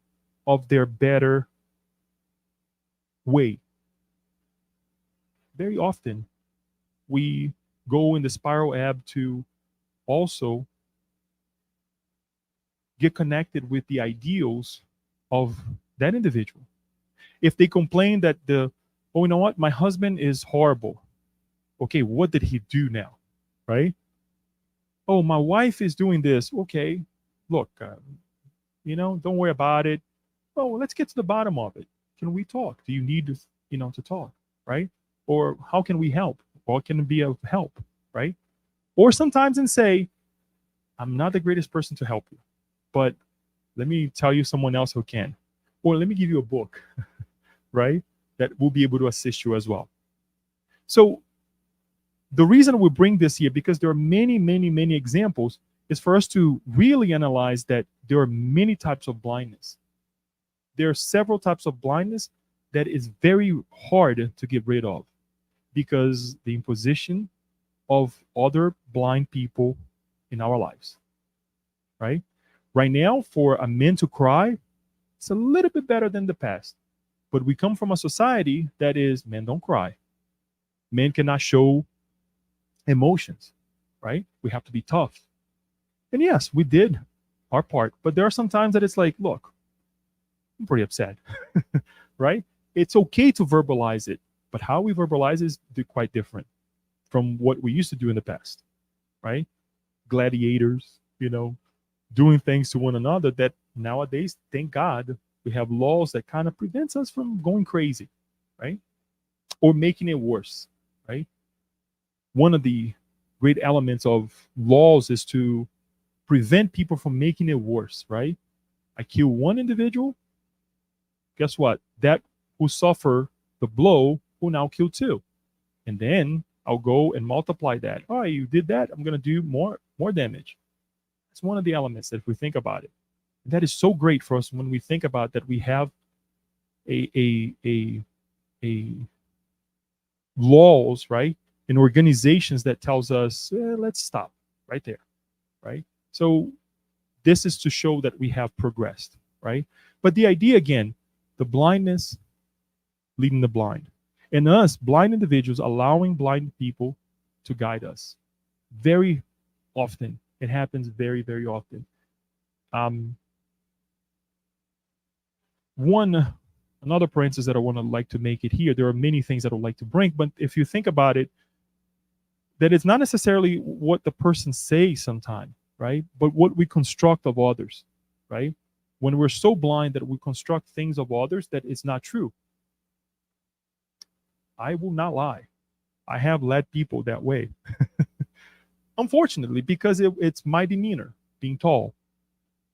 S1: of their better way? Very often, we go in the spiral ebb to also get connected with the ideals of that individual. If they complain that oh, you know what, my husband is horrible. Okay, what did he do now? Right? Oh, my wife is doing this. Okay, look, don't worry about it. Oh, let's get to the bottom of it. Can we talk? Do you need to talk? Right? Or how can we help? What can be of help? Right? Or sometimes and say, I'm not the greatest person to help you, but let me tell you someone else who can. Or let me give you a book, right? That will be able to assist you as well. So the reason we bring this here, because there are many, many, many examples, is for us to really analyze that there are many types of blindness. There are several types of blindness that is very hard to get rid of because the imposition of other blind people in our lives, right? Right now, for a man to cry, it's a little bit better than the past. But we come from a society that is men don't cry. Men cannot show emotions, right? We have to be tough. And yes, we did our part. But there are some times that it's like, look, I'm pretty upset, right? It's okay to verbalize it, but how we verbalize is quite different from what we used to do in the past, right? Gladiators, doing things to one another that nowadays, thank God, we have laws that kind of prevents us from going crazy, right? Or making it worse, right? One of the great elements of laws is to prevent people from making it worse, right? I kill one individual, guess what? That who suffer the blow will now kill two. And then I'll go and multiply that. All right, you did that. I'm going to do more damage. It's one of the elements that if we think about it. And that is so great for us when we think about that we have a laws, right? And organizations that tells us, let's stop right there, right? So this is to show that we have progressed, right? But the idea again, the blindness leading the blind. And us, blind individuals, allowing blind people to guide us. Very often. It happens very, very often. Another parenthesis that I want to like to make it here, there are many things that I would like to bring, but if you think about it, that it's not necessarily what the person says sometimes, right? But what we construct of others, right? When we're so blind that we construct things of others that it's not true. I will not lie. I have led people that way. Unfortunately, because it's my demeanor, being tall,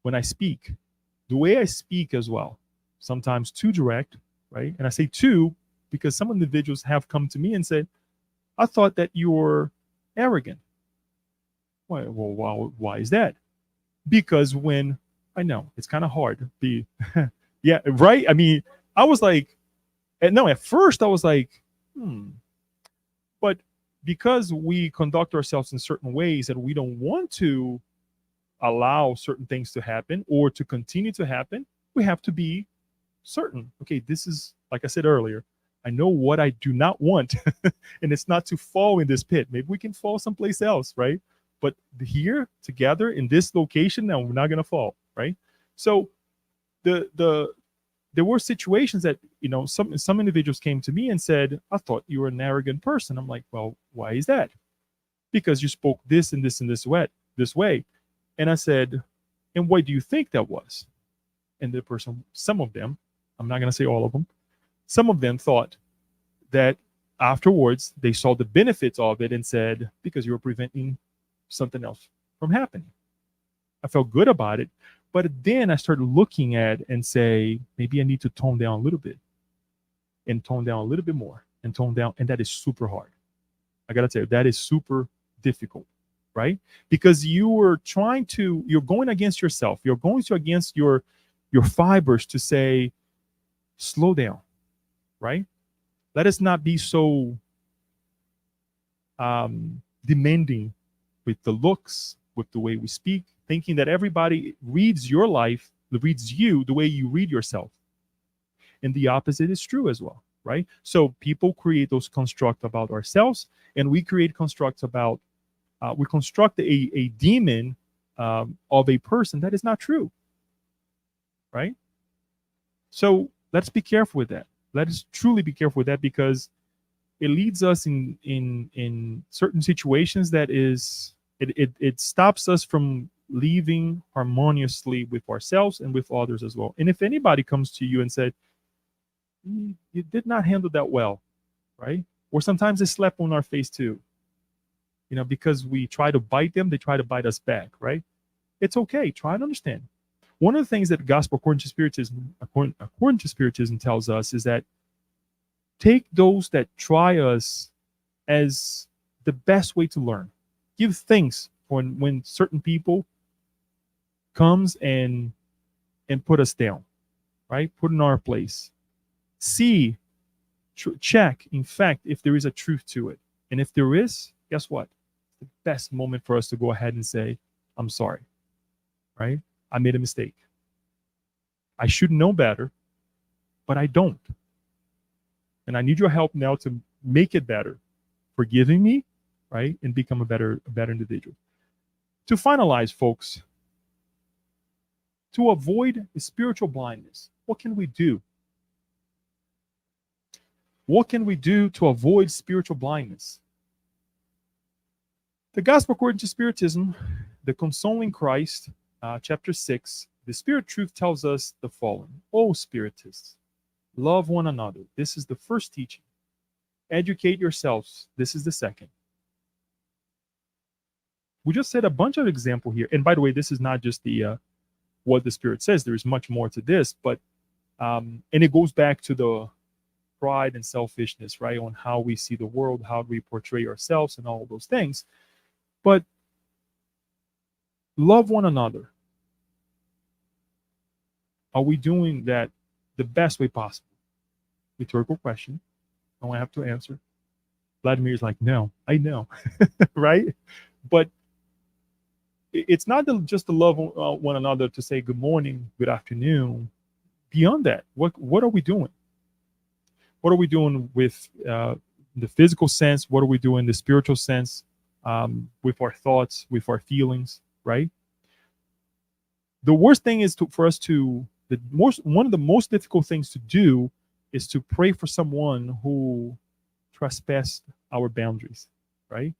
S1: when I speak, the way I speak as well, sometimes too direct, right? And I say too because some individuals have come to me and said, I thought that you were arrogant. Why is that? Because when I know it's kind of hard to be, yeah, right? I mean, I was like, at first I was like, But because we conduct ourselves in certain ways that we don't want to allow certain things to happen or to continue to happen, we have to be certain. Okay, this is, like I said earlier, I know what I do not want, and it's not to fall in this pit. Maybe we can fall someplace else, right? But here, together in this location, now we're not going to fall, right? So there were situations that some individuals came to me and said, I thought you were an arrogant person. I'm like, well, why is that? Because you spoke this and this and this way. And I said, and what do you think that was? And the person, some of them, I'm not going to say all of them, some of them thought that afterwards they saw the benefits of it and said, because you were preventing something else from happening. I felt good about it. But then I started looking at and say, maybe I need to tone down a little bit and tone down a little bit more and tone down. And that is super hard. I got to tell you, that is super difficult, right? Because you're going against yourself. You're going against your fibers to say, slow down, right? Let us not be so demanding with the looks, with the way we speak, thinking that everybody reads your life, reads you the way you read yourself. And the opposite is true as well, right? So people create those constructs about ourselves, and we create constructs about, we construct a demon of a person that is not true, right? So let's be careful with that. Let us truly be careful with that, because it leads us in certain situations that is, it stops us from living harmoniously with ourselves and with others as well. And if anybody comes to you and said, you did not handle that well, right? Or sometimes they slap on our face too, because we try to bite them, they try to bite us back, right? It's okay. Try and understand. One of the things that gospel according to spiritism tells us is that take those that try us as the best way to learn. Give thanks when certain people comes and put us down, right? Put in our place. See, check, in fact, if there is a truth to it. And if there is, guess what? It's the best moment for us to go ahead and say, I'm sorry, right? I made a mistake. I should know better, but I don't. And I need your help now to make it better, forgiving me, right? And become a better individual. To finalize, folks, to avoid spiritual blindness, what can we do? What can we do to avoid spiritual blindness? The Gospel according to Spiritism, the Consoling Christ, chapter 6, the Spirit Truth tells us the following. O Spiritists, love one another. This is the first teaching. Educate yourselves. This is the second. We just said a bunch of examples here. And by the way, this is not just the what the Spirit says. There is much more to this, but and it goes back to the pride and selfishness, right? On how we see the world, how we portray ourselves, and all those things. But love one another. Are we doing that the best way possible? Rhetorical question. I don't have to answer. Vladimir's like, no, I know, right? But it's not just to love one another to say good morning, good afternoon. Beyond that, what are we doing? What are we doing with the physical sense? What are we doing in the spiritual sense? With our thoughts, with our feelings, right? The worst thing is one of the most difficult things to do is to pray for someone who trespassed our boundaries, right?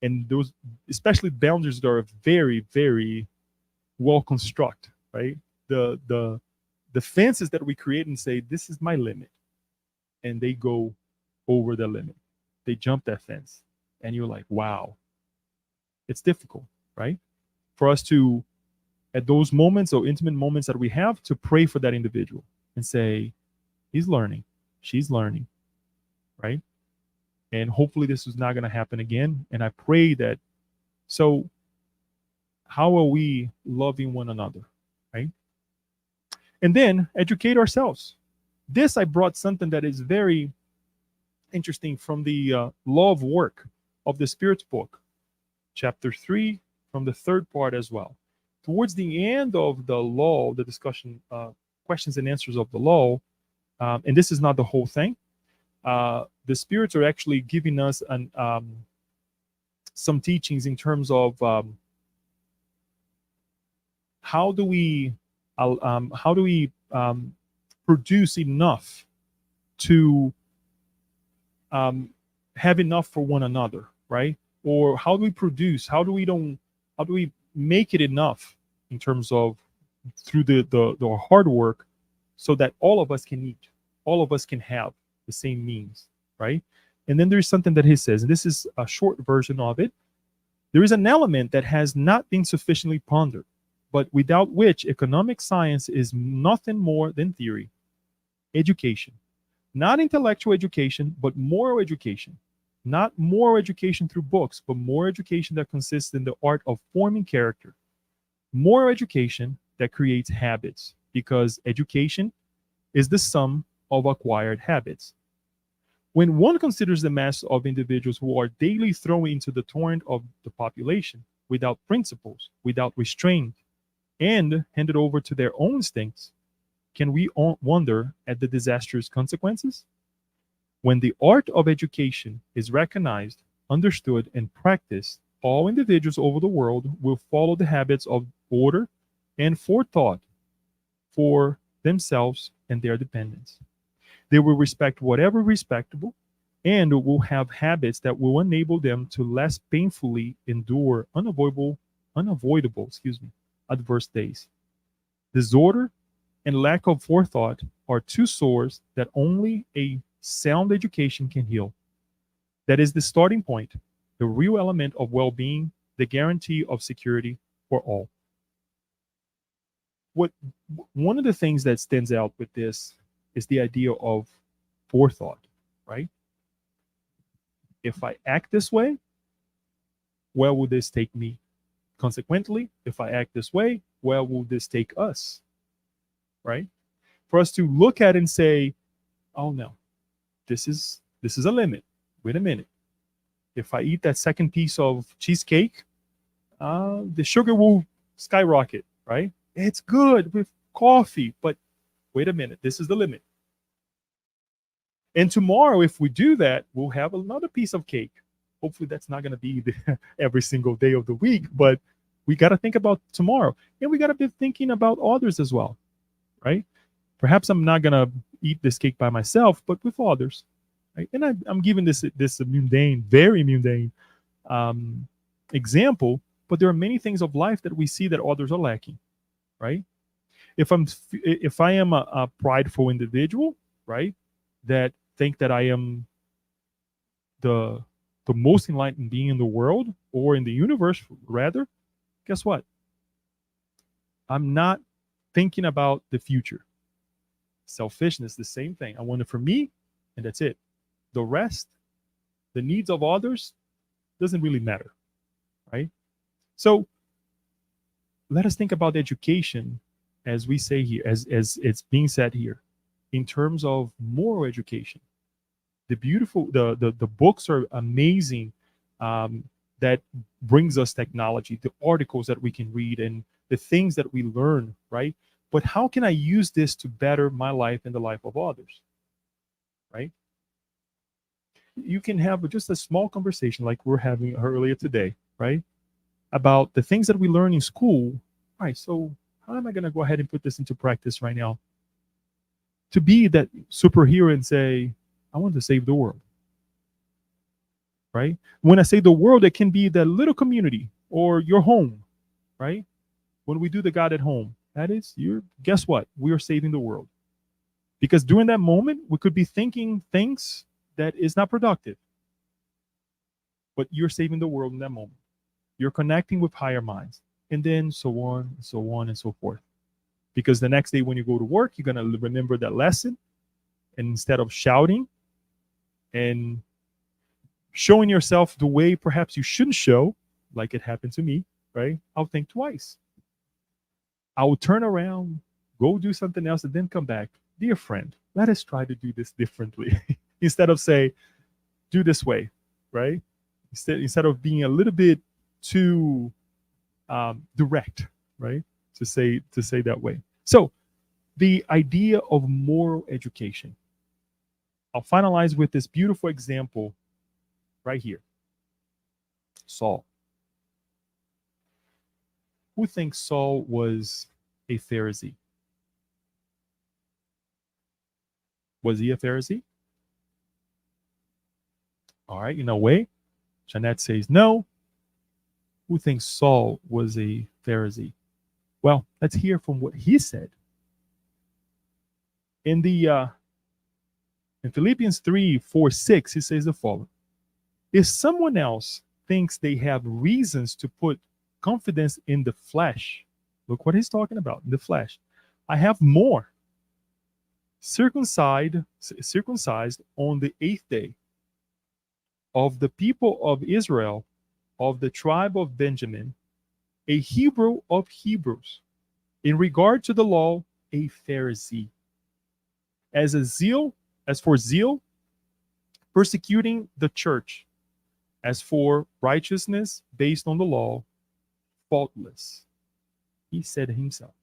S1: And those, especially boundaries that are very, very well constructed, right? The fences that we create and say, this is my limit, and they go over the limit. They jump that fence, and you're like, wow. It's difficult, right? For us to, at those moments or intimate moments that we have, to pray for that individual and say, he's learning, she's learning, right? And hopefully this is not going to happen again. And I pray that. So how are we loving one another, right? And then educate ourselves. This, I brought something that is very interesting from the Law of Work of the Spirit's book, chapter 3, from the third part as well. Towards the end of the law, the discussion, questions and answers of the law, and this is not the whole thing, the spirits are actually giving us some teachings in terms of how do we produce enough to have enough for one another, right? Or how do we produce? How do we make it enough in terms of through the hard work, so that all of us can eat, all of us can have the same means, right? And then there's something that he says, and this is a short version of it. There is an element that has not been sufficiently pondered, but without which economic science is nothing more than theory. Education. Not intellectual education, but moral education. Not moral education through books, but moral education that consists in the art of forming character. Moral education that creates habits, because education is the sum of acquired habits. When one considers the mass of individuals who are daily thrown into the torrent of the population without principles, without restraint, and handed over to their own instincts, can we wonder at the disastrous consequences? When the art of education is recognized, understood, and practiced, all individuals over the world will follow the habits of order and forethought for themselves and their dependents. They will respect whatever respectable, and will have habits that will enable them to less painfully endure unavoidable adverse days. Disorder and lack of forethought are two sores that only a sound education can heal. That is the starting point, the real element of well-being, the guarantee of security for all. One of the things that stands out with this is the idea of forethought, right? If I act this way, where will this take me? Consequently, if I act this way, where will this take us? Right? For us to look at and say, oh no, this is a limit. Wait a minute. If I eat that second piece of cheesecake, the sugar will skyrocket, right? It's good with coffee, but wait a minute, this is the limit. And tomorrow, if we do that, we'll have another piece of cake. Hopefully, that's not going to be every single day of the week, but we got to think about tomorrow. And we got to be thinking about others as well, right? Perhaps I'm not going to eat this cake by myself, but with others. Right? And I'm giving this mundane, very mundane um, example, but there are many things of life that we see that others are lacking, right? If I am a prideful individual, right, that think that I am the most enlightened being in the world or in the universe, rather, guess what? I'm not thinking about the future. Selfishness, the same thing. I want it for me, and that's it. The rest, the needs of others, doesn't really matter, right? So let us think about education, as we say here, as it's being said here, in terms of moral education. The books are amazing, that brings us technology, the articles that we can read, and the things that we learn, right? But how can I use this to better my life and the life of others, right? You can have just a small conversation like we're having earlier today, right? About the things that we learn in school. All right, so how am I going to go ahead and put this into practice right now? To be that superhero and say, I want to save the world, right? When I say the world, it can be that little community or your home, right? When we do the God at home, that is, guess what? We are saving the world. Because during that moment, we could be thinking things that is not productive, but you're saving the world in that moment. You're connecting with higher minds, and then so on, and so on, and so forth. Because the next day when you go to work, you're going to remember that lesson, and instead of shouting and showing yourself the way perhaps you shouldn't show, like it happened to me, right? I'll think twice. I will turn around, go do something else, and then come back. Dear friend, let us try to do this differently. Instead of say, do this way, right? Instead of being a little bit too direct, right? To say that way. So the idea of moral education. I'll finalize with this beautiful example right here. Saul. Who thinks Saul was a Pharisee? Was he a Pharisee? All right, in a way. Jeanette says no. Who thinks Saul was a Pharisee? Well, let's hear from what he said. In Philippians 3:4-6, he says the following. If someone else thinks they have reasons to put confidence in the flesh, look what he's talking about, in the flesh. I have more. Circumcised on the 8th day, of the people of Israel, of the tribe of Benjamin, a Hebrew of Hebrews, in regard to the law, a Pharisee. As for zeal, persecuting the church. As for righteousness based on the law, faultless. He said himself.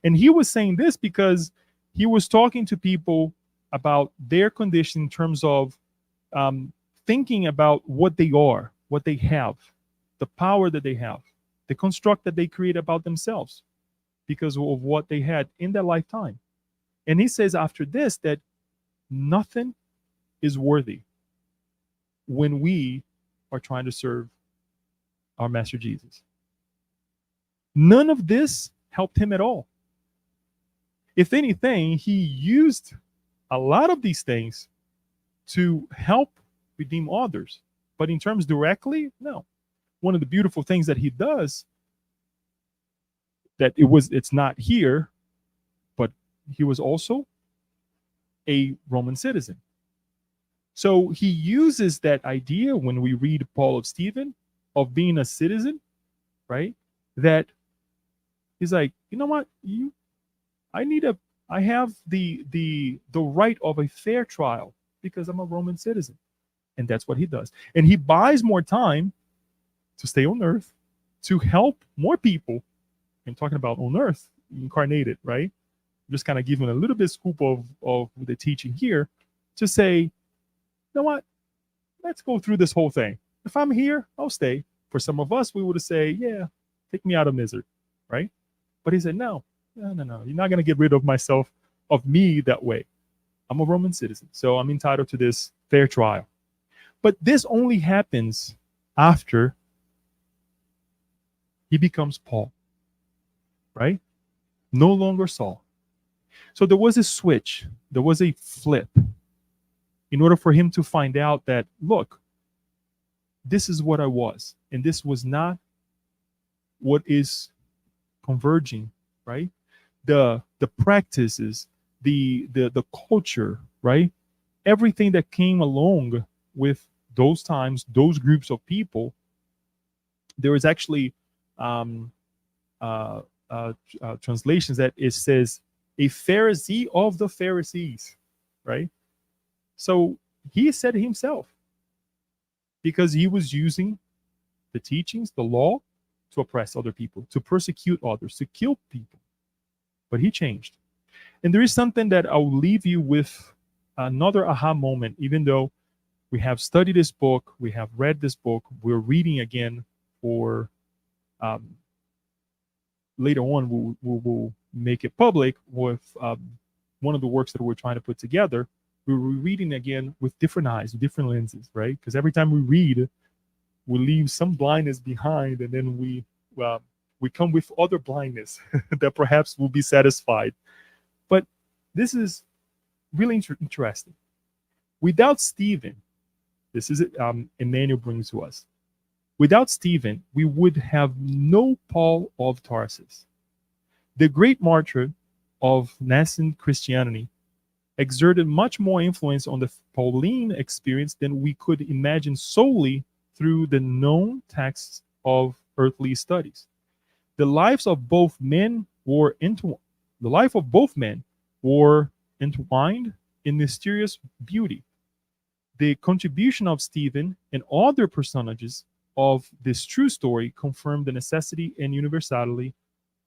S1: And he was saying this because he was talking to people about their condition in terms of thinking about what they are, what they have, the power that they have, the construct that they create about themselves because of what they had in their lifetime. And he says after this that nothing is worthy when we are trying to serve our Master Jesus. None of this helped him at all. If anything, he used a lot of these things to help redeem others. But in terms directly, no. One of the beautiful things that he does, that it's not here, but he was also a Roman citizen. So he uses that idea when we read Paul of Stephen of being a citizen, right? That he's like, you know what? I have the right of a fair trial because I'm a Roman citizen. And that's what he does. And he buys more time to stay on earth, to help more people. I'm talking about on earth, incarnated, right? Just kind of giving a little bit scoop of the teaching here to say, you know what? Let's go through this whole thing. If I'm here, I'll stay. For some of us, we would say, yeah, take me out of misery, right? But he said, no, no, no, no. You're not going to get rid of myself, of me that way. I'm a Roman citizen, so I'm entitled to this fair trial. But this only happens after he becomes Paul, right? No longer Saul. So there was a switch, there was a flip in order for him to find out that, look, this is what I was, and this was not what is converging, right? The practices, the culture, right? Everything that came along with those times, those groups of people. There is actually translations that it says a Pharisee of the Pharisees, right? So he said himself, because he was using the teachings, the law, to oppress other people, to persecute others, to kill people. But he changed. And there is something that I'll leave you with, another aha moment, even though we have studied this book, we have read this book, we're reading again for later on, we'll make it public with one of the works that we're trying to put together. We're reading again with different eyes, different lenses, right? Because every time we read, we leave some blindness behind, and then we come with other blindness that perhaps will be satisfied. But this is really interesting. Without Stephen, this is Emmanuel brings to us. Without Stephen, we would have no Paul of Tarsus. The great martyr of nascent Christianity exerted much more influence on the Pauline experience than we could imagine solely through the known texts of earthly studies. The lives of both men were entwined in mysterious beauty. The contribution of Stephen and other personages of this true story confirm the necessity and universality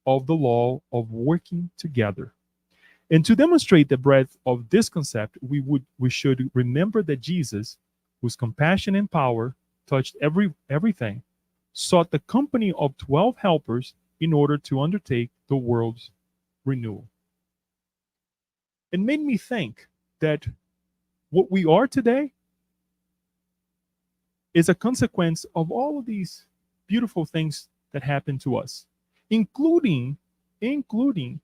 S1: of the law of working together. And to demonstrate the breadth of this concept, we should remember that Jesus, whose compassion and power touched everything, sought the company of 12 helpers in order to undertake the world's renewal. It made me think that what we are today is a consequence of all of these beautiful things that happen to us, including the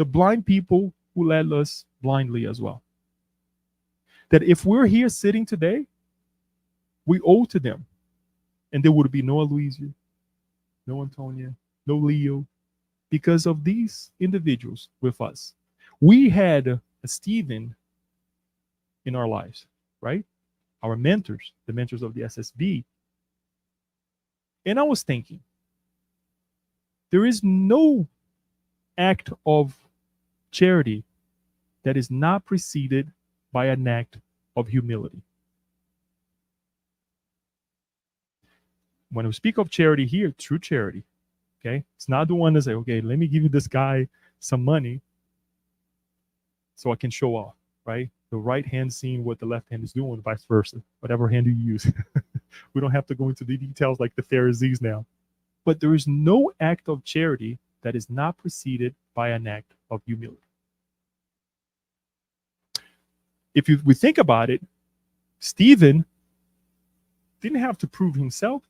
S1: blind people who led us blindly as well. That if we're here sitting today, we owe to them. And there would be no Aloysia, no Antonia, no Leo, because of these individuals with us. We had a Stephen in our lives, right? Our mentors, the mentors of the SSB. And I was thinking, there is no act of charity that is not preceded by an act of humility. When we speak of charity here, true charity, okay? It's not the one that say, okay, let me give you this guy some money so I can show off, right? The right hand seeing what the left hand is doing, vice versa, whatever hand you use. We don't have to go into the details like the Pharisees now. But there is no act of charity that is not preceded by an act of humility. If we think about it, Stephen didn't have to prove himself,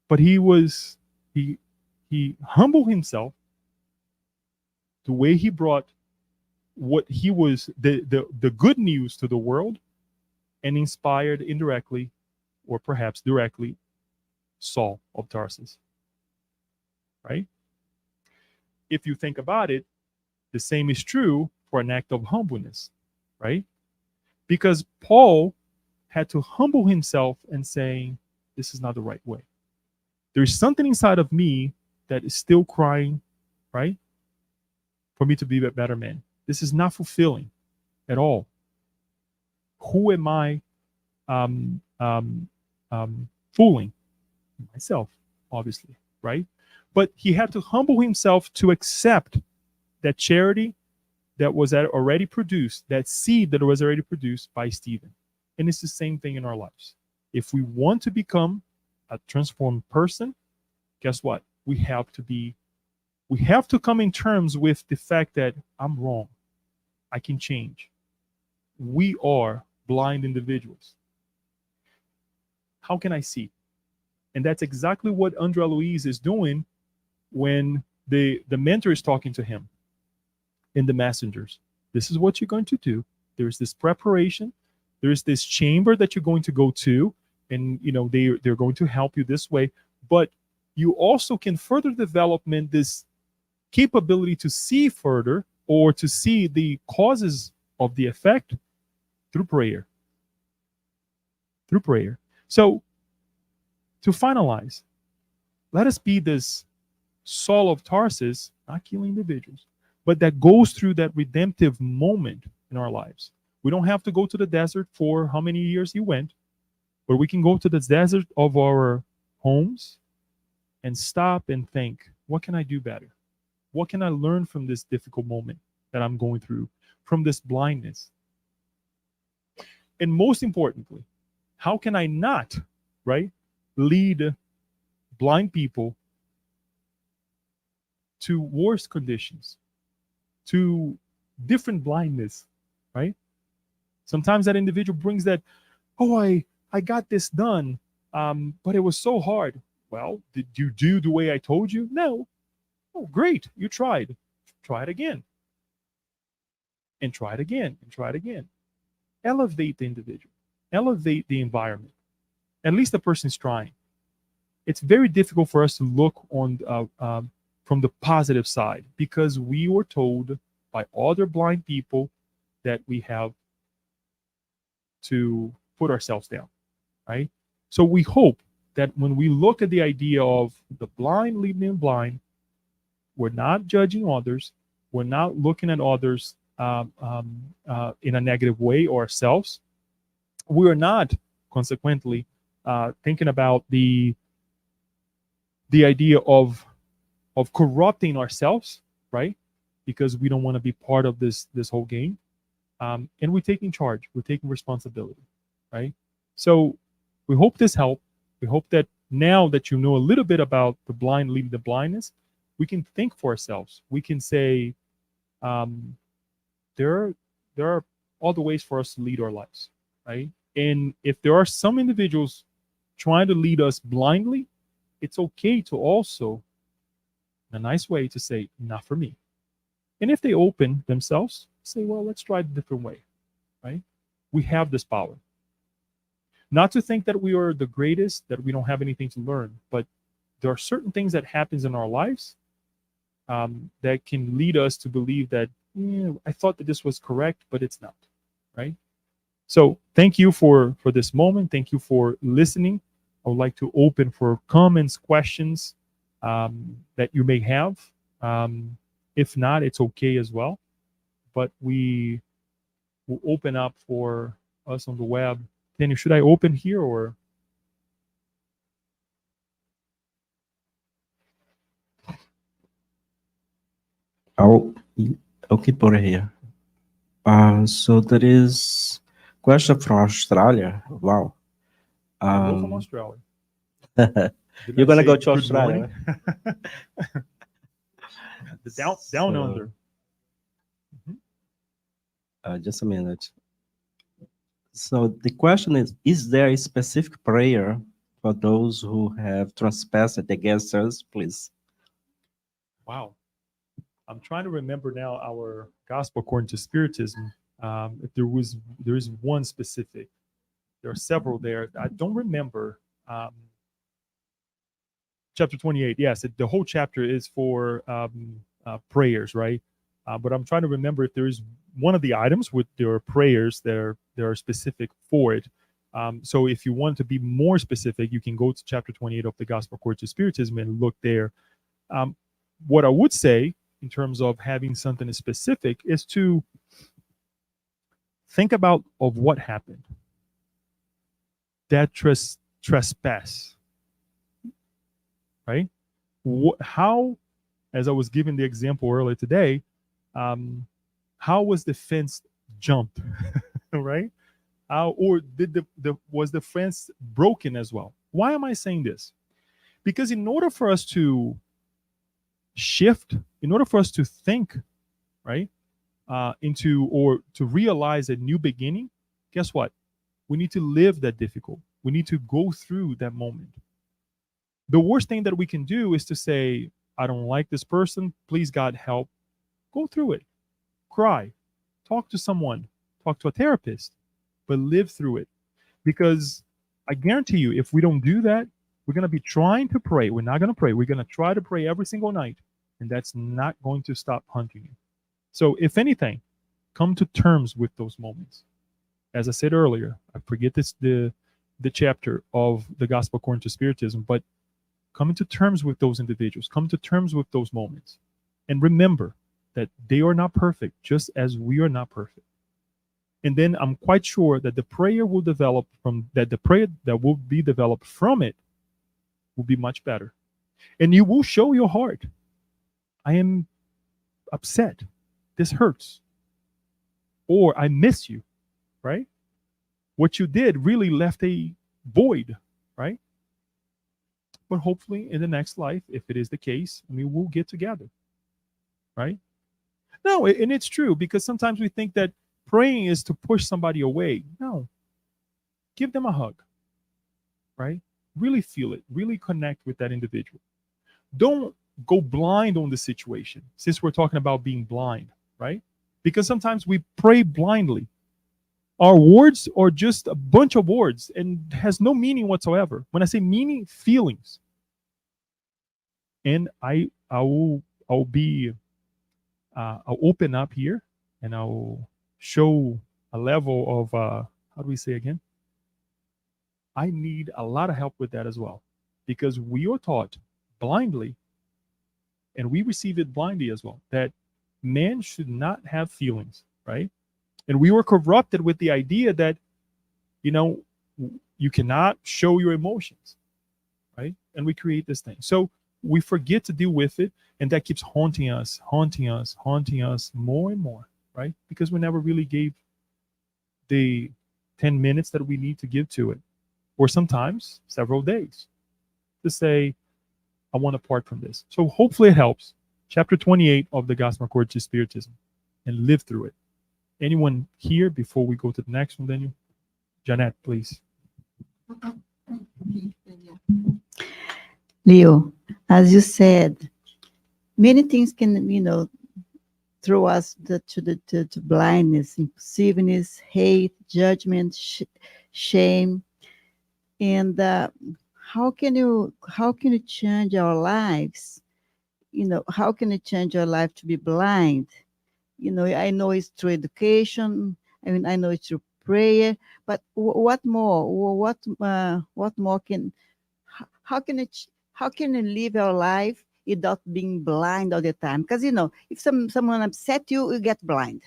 S1: but he humbled himself the way he brought what he was, the good news to the world, and inspired indirectly or perhaps directly Saul of Tarsus, right? If you think about it, the same is true for an act of humbleness, right? Because Paul had to humble himself and saying, this is not the right way. There's something inside of me that is still crying, right? For me to be a better man. This is not fulfilling at all. Who am I fooling? Myself, obviously. right? But he had to humble himself to accept that charity that was already produced, that seed that was already produced by Stephen. And it's the same thing in our lives. If we want to become a transformed person, guess what? We have to come in terms with the fact that I'm wrong. I can change. We are blind individuals. How can I see? And that's exactly what Andre Luis is doing when the mentor is talking to him in the messengers. This is what you're going to do. There's this preparation. There's this chamber that you're going to go to, and they're going to help you this way. But you also can further development this capability to see further or to see the causes of the effect through prayer. Through prayer. So to finalize, let us be this Saul of Tarsus, not killing individuals, but that goes through that redemptive moment in our lives. We don't have to go to the desert for how many years he went, but we can go to the desert of our homes and stop and think, what can I do better? What can I learn from this difficult moment that I'm going through, from this blindness? And most importantly, how can I not, right, lead blind people to worse conditions, to different blindness, right? Sometimes that individual brings that, oh, I got this done, but it was so hard. Well, did you do the way I told you? No. Oh, great. You tried. Try it again. And try it again. And try it again. Elevate the individual. Elevate the environment. At least the person's trying. It's very difficult for us to look on from the positive side because we were told by other blind people that we have to put ourselves down, right? So we hope that when we look at the idea of the blind leading the blind, we're not judging others. We're not looking at others in a negative way or ourselves. We are not, consequently, thinking about the idea of corrupting ourselves, right? Because we don't want to be part of this whole game. And we're taking charge. We're taking responsibility, right? So we hope this helped. We hope that now that you know a little bit about the blind leading the blindness, we can think for ourselves. We can say, there are other ways for us to lead our lives, right? And if there are some individuals trying to lead us blindly, it's okay to also, in a nice way, to say, not for me. And if they open themselves, say, well, let's try a different way, right? We have this power. Not to think that we are the greatest, that we don't have anything to learn, but there are certain things that happens in our lives that can lead us to believe that I thought that this was correct, but it's not, right? So thank you for this moment. Thank you for listening. I would like to open for comments, questions that you may have. If not, it's okay as well. But we will open up for us on the web. Daniel, should I open here or?
S2: I'll keep over here. So there is question from Australia. Wow.
S1: I go from Australia.
S2: You're gonna go to Australia.
S1: The down under.
S2: Just a minute. So the question is there a specific prayer for those who have trespassed against us, please?
S1: Wow. I'm trying to remember now our gospel according to Spiritism. If there is one specific. There are several there. I don't remember. Chapter 28. Yes, the whole chapter is for prayers, right? But I'm trying to remember if there is one of the items with there are prayers that are specific for it. So if you want to be more specific, you can go to chapter 28 of the Gospel according to Spiritism and look there. What I would say in terms of having something specific is to think about of what happened. That trespass, right? How, as I was giving the example earlier today, um, how was the fence jumped, right? How, or did the was the fence broken as well? Why am I saying this? Because in order for us to shift, in order for us to think, right, into or to realize a new beginning, guess what? We need to live that difficult. We need to go through that moment. The worst thing that we can do is to say, I don't like this person. Please, God, help. Go through it. Cry. Talk to someone. Talk to a therapist, but live through it. Because I guarantee you, if we don't do that, we're going to be trying to pray. We're not going to pray. We're going to try to pray every single night. And that's not going to stop haunting you. So, if anything, come to terms with those moments. As I said earlier, I forget the chapter of the Gospel according to Spiritism, but come into terms with those individuals, come to terms with those moments, and remember that they are not perfect, just as we are not perfect. And then I'm quite sure that the prayer will develop from that, the prayer that will be developed from it will be much better. And you will show your heart. I am upset. This hurts. Or I miss you, right? What you did really left a void, right? But hopefully in the next life, if it is the case, I mean, we'll get together, right? No, and it's true because sometimes we think that praying is to push somebody away. No, give them a hug, right? Really feel it, really connect with that individual. Don't go blind on the situation, since we're talking about being blind, right? Because sometimes we pray blindly. Our words are just a bunch of words and has no meaning whatsoever. When I say meaning, feelings. And I'll be I'll open up here and I'll show a level of how do we say again? I need a lot of help with that as well, because we are taught blindly, and we receive it blindly as well, that man should not have feelings, right? And we were corrupted with the idea that, you know, you cannot show your emotions, right? And we create this thing. So we forget to deal with it, and that keeps haunting us, haunting us, haunting us more and more, right? Because we never really gave the 10 minutes that we need to give to it, or sometimes several days to say, I want to part from this. So hopefully it helps. Chapter 28 of the Gospel according to Spiritism, and live through it. Anyone here before we go to the next one, Daniel? Janet, please.
S3: Leo, as you said, many things can, throw us to blindness, impulsiveness, hate, judgment, shame. And how can you change our lives? How can you change your life to be blind? I know it's through education. I mean, I know it's through prayer. But what more? What more can? How can it? How can you live your life without being blind all the time? Because if someone upset you, you get blind.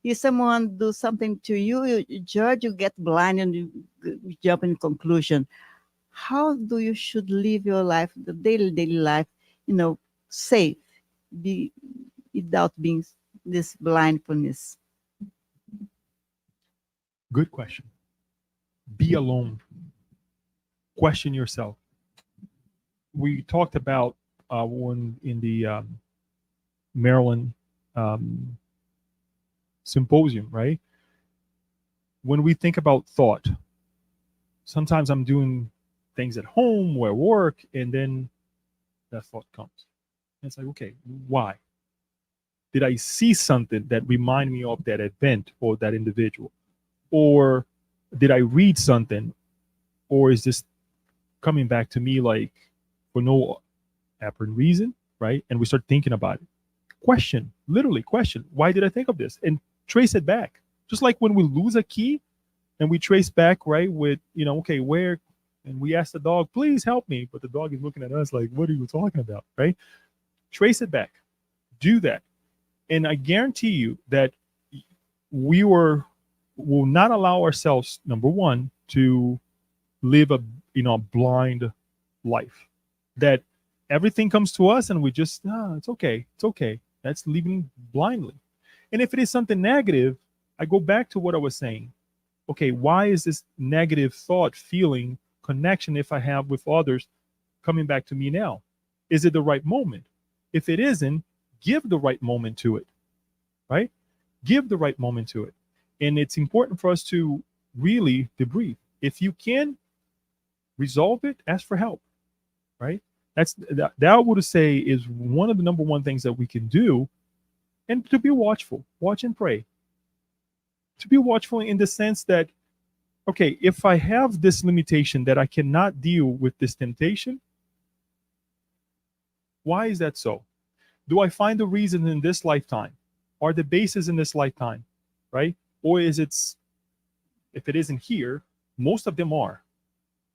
S3: If someone do something to you, you judge, you get blind, and you jump in conclusion. How do you should live your life, the daily life, safe, be without being this blindness?
S1: Good question. Be alone. Question yourself. We talked about one in the Maryland symposium, right? When we think about thought, sometimes I'm doing things at home or at work, and then that thought comes. And it's like, okay, why? Did I see something that remind me of that event or that individual? Or did I read something? Or is this coming back to me like for no apparent reason, right? And we start thinking about it. Question, literally question, why did I think of this? And trace it back. Just like when we lose a key and we trace back, right, with, okay, where, and we ask the dog, please help me. But the dog is looking at us like, what are you talking about, right? Trace it back. Do that. And I guarantee you that we will not allow ourselves, number one, to live a blind life. That everything comes to us and we just, it's okay. It's okay. That's living blindly. And if it is something negative, I go back to what I was saying. Okay, why is this negative thought, feeling, connection, if I have with others, coming back to me now? Is it the right moment? If it isn't, give the right moment to it, right? Give the right moment to it. And it's important for us to really debrief. If you can resolve it, ask for help, right? That I would say is one of the number one things that we can do, and to be watchful, watch and pray. To be watchful in the sense that, okay, if I have this limitation that I cannot deal with this temptation, why is that so? Do I find the reason in this lifetime? Are the bases in this lifetime, right? Or is it, if it isn't here, most of them are,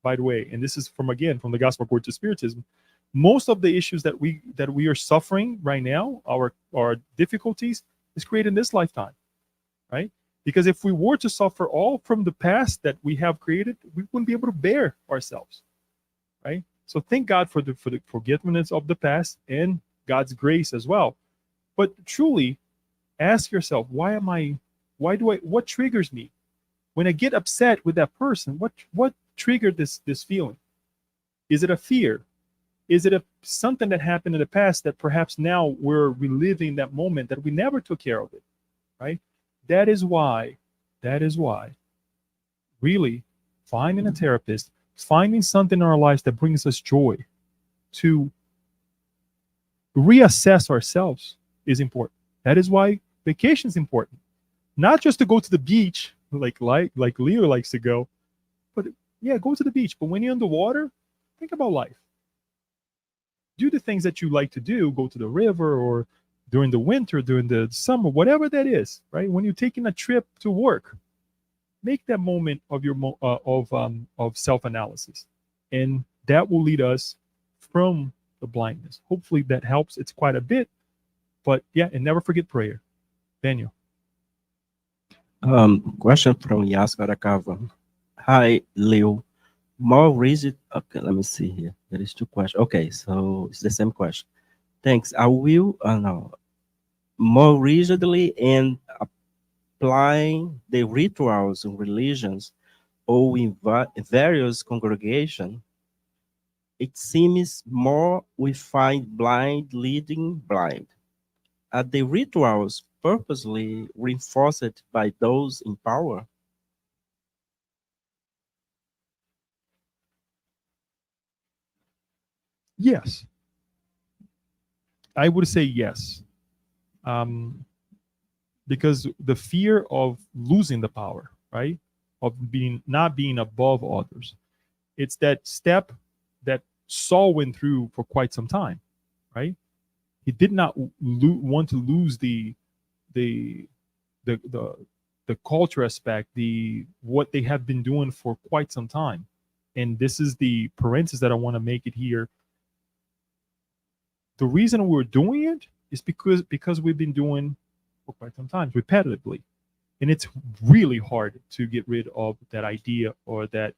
S1: by the way, and this is from the gospel according to Spiritism. Most of the issues that we are suffering right now, our difficulties, is created in this lifetime, right? Because if we were to suffer all from the past that we have created, we wouldn't be able to bear ourselves, right? So thank God for the forgiveness of the past and God's grace as well. But truly, ask yourself, what triggers me? When I get upset with that person, what triggered this feeling? Is it a fear? Is it something that happened in the past that perhaps now we're reliving that moment that we never took care of it, right? That is why, really finding a therapist, finding something in our lives that brings us joy, to reassess ourselves is important. That is why vacation is important. Not just to go to the beach like Leo likes to go, but yeah, go to the beach. But when you're in the water, think about life. Do the things that you like to do. Go to the river, or during the winter, during the summer, whatever that is, right? When you're taking a trip to work, make that moment of your of self-analysis, and that will lead us from the blindness. Hopefully that helps. It's quite a bit, but yeah, and never forget prayer. Daniel.
S2: Question from Yas Aracava. Hi, Leo. More rigid. Okay, let me see here. There is two questions. Okay, so it's the same question. Thanks. I will no, more rigidly and applying the rituals in religions or in various congregations. It seems more we find blind leading blind. Are the rituals purposely reinforced by those in power?
S1: Yes, I would say yes, because the fear of losing the power, right, of not being above others. It's that step that Saul went through for quite some time, right? He did not want to lose the the the the culture aspect, the what they have been doing for quite some time. And this is the parenthesis that I want to make it here. The reason we're doing it is because we've been doing for quite some time repetitively, and it's really hard to get rid of that idea or that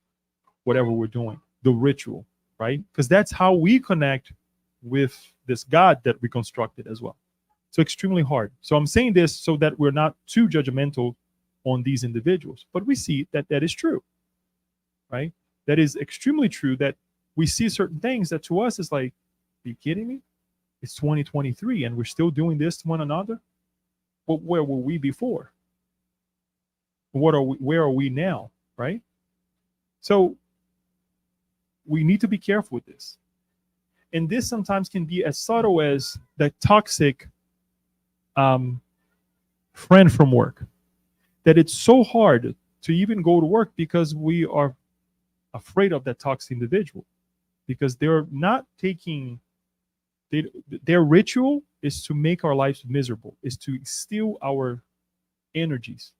S1: whatever we're doing, the ritual, right? Because that's how we connect with this God that we constructed as well. So extremely hard. So I'm saying this so that we're not too judgmental on these individuals, but we see that that is true, right? That is extremely true, that we see certain things that to us is like, are you kidding me? It's 2023 and we're still doing this to one another. But where were we before? Where are we now, right? So we need to be careful with this. And this sometimes can be as subtle as the toxic friend from work, that it's so hard to even go to work because we are afraid of that toxic individual, because they're not taking their ritual is to make our lives miserable, is to steal our energies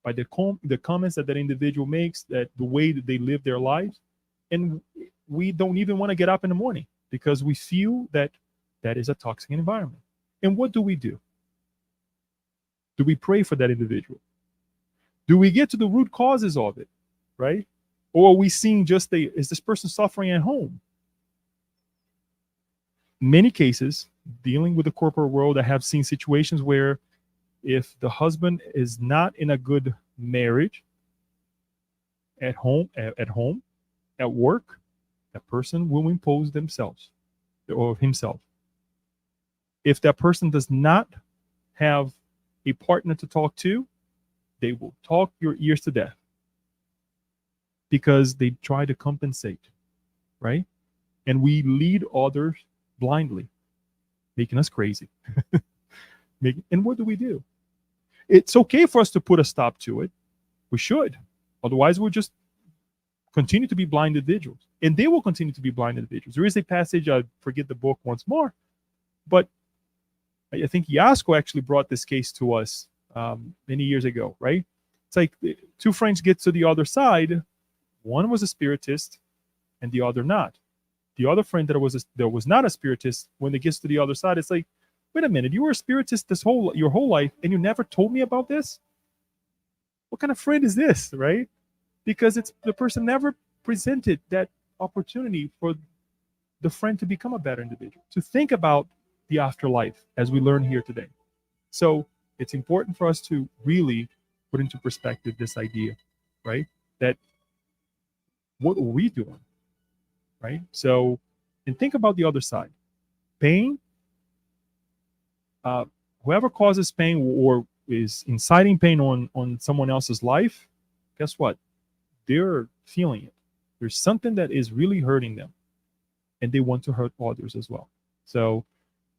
S1: by the comments that individual makes, that the way that they live their lives. And we don't even want to get up in the morning because we feel that that is a toxic environment. And what do? Do we pray for that individual? Do we get to the root causes of it, right? Or are we seeing just is this person suffering at home? many cases dealing with the corporate world, I have seen situations where if the husband is not in a good marriage at home, at work, that person will impose themselves or himself. If that person does not have a partner to talk to, they will talk your ears to death because they try to compensate, right? And we lead others blindly, making us crazy. And what do? It's okay for us to put a stop to it. We should. Otherwise, we'll just continue to be blind individuals. And they will continue to be blind individuals. There is a passage, I forget the book once more, but I think Yasko actually brought this case to us many years ago, right? It's like two friends get to the other side. One was a spiritist and the other not. The other friend that was not a spiritist, when it gets to the other side, it's like, wait a minute, you were a spiritist your whole life and you never told me about this? What kind of friend is this, right? Because it's the person never presented that opportunity for the friend to become a better individual, to think about the afterlife as we learn here today. So it's important for us to really put into perspective this idea, right? That what are we doing, right? So, and think about the other side. Pain, whoever causes pain or is inciting pain on someone else's life, guess what? They're feeling it. There's something that is really hurting them, and they want to hurt others as well. So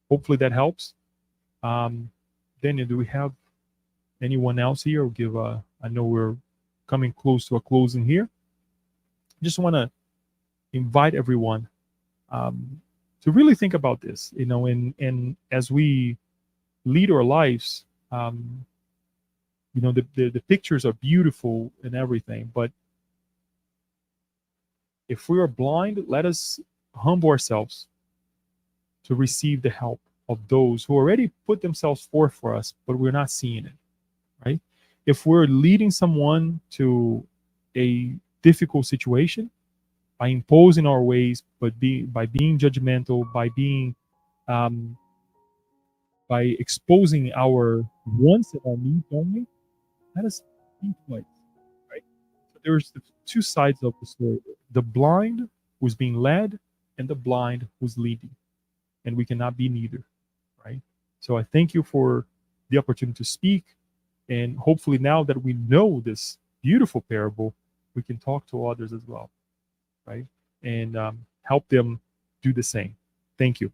S1: hopefully that helps. Daniel, do we have anyone else here? Or give I know we're coming close to a closing here. Just want to invite everyone to really think about this, and as we lead our lives, the pictures are beautiful and everything, but if we are blind, let us humble ourselves to receive the help of those who already put themselves forth for us, but we're not seeing it, right? If we're leading someone to a difficult situation by imposing our ways, but by being judgmental, by exposing our wants and our needs only, let us think twice, right? So there's the two sides of the story: the blind who's being led, and the blind who's leading, and we cannot be neither, right? So I thank you for the opportunity to speak, and hopefully now that we know this beautiful parable, we can talk to others as well, right? And help them do the same. Thank you.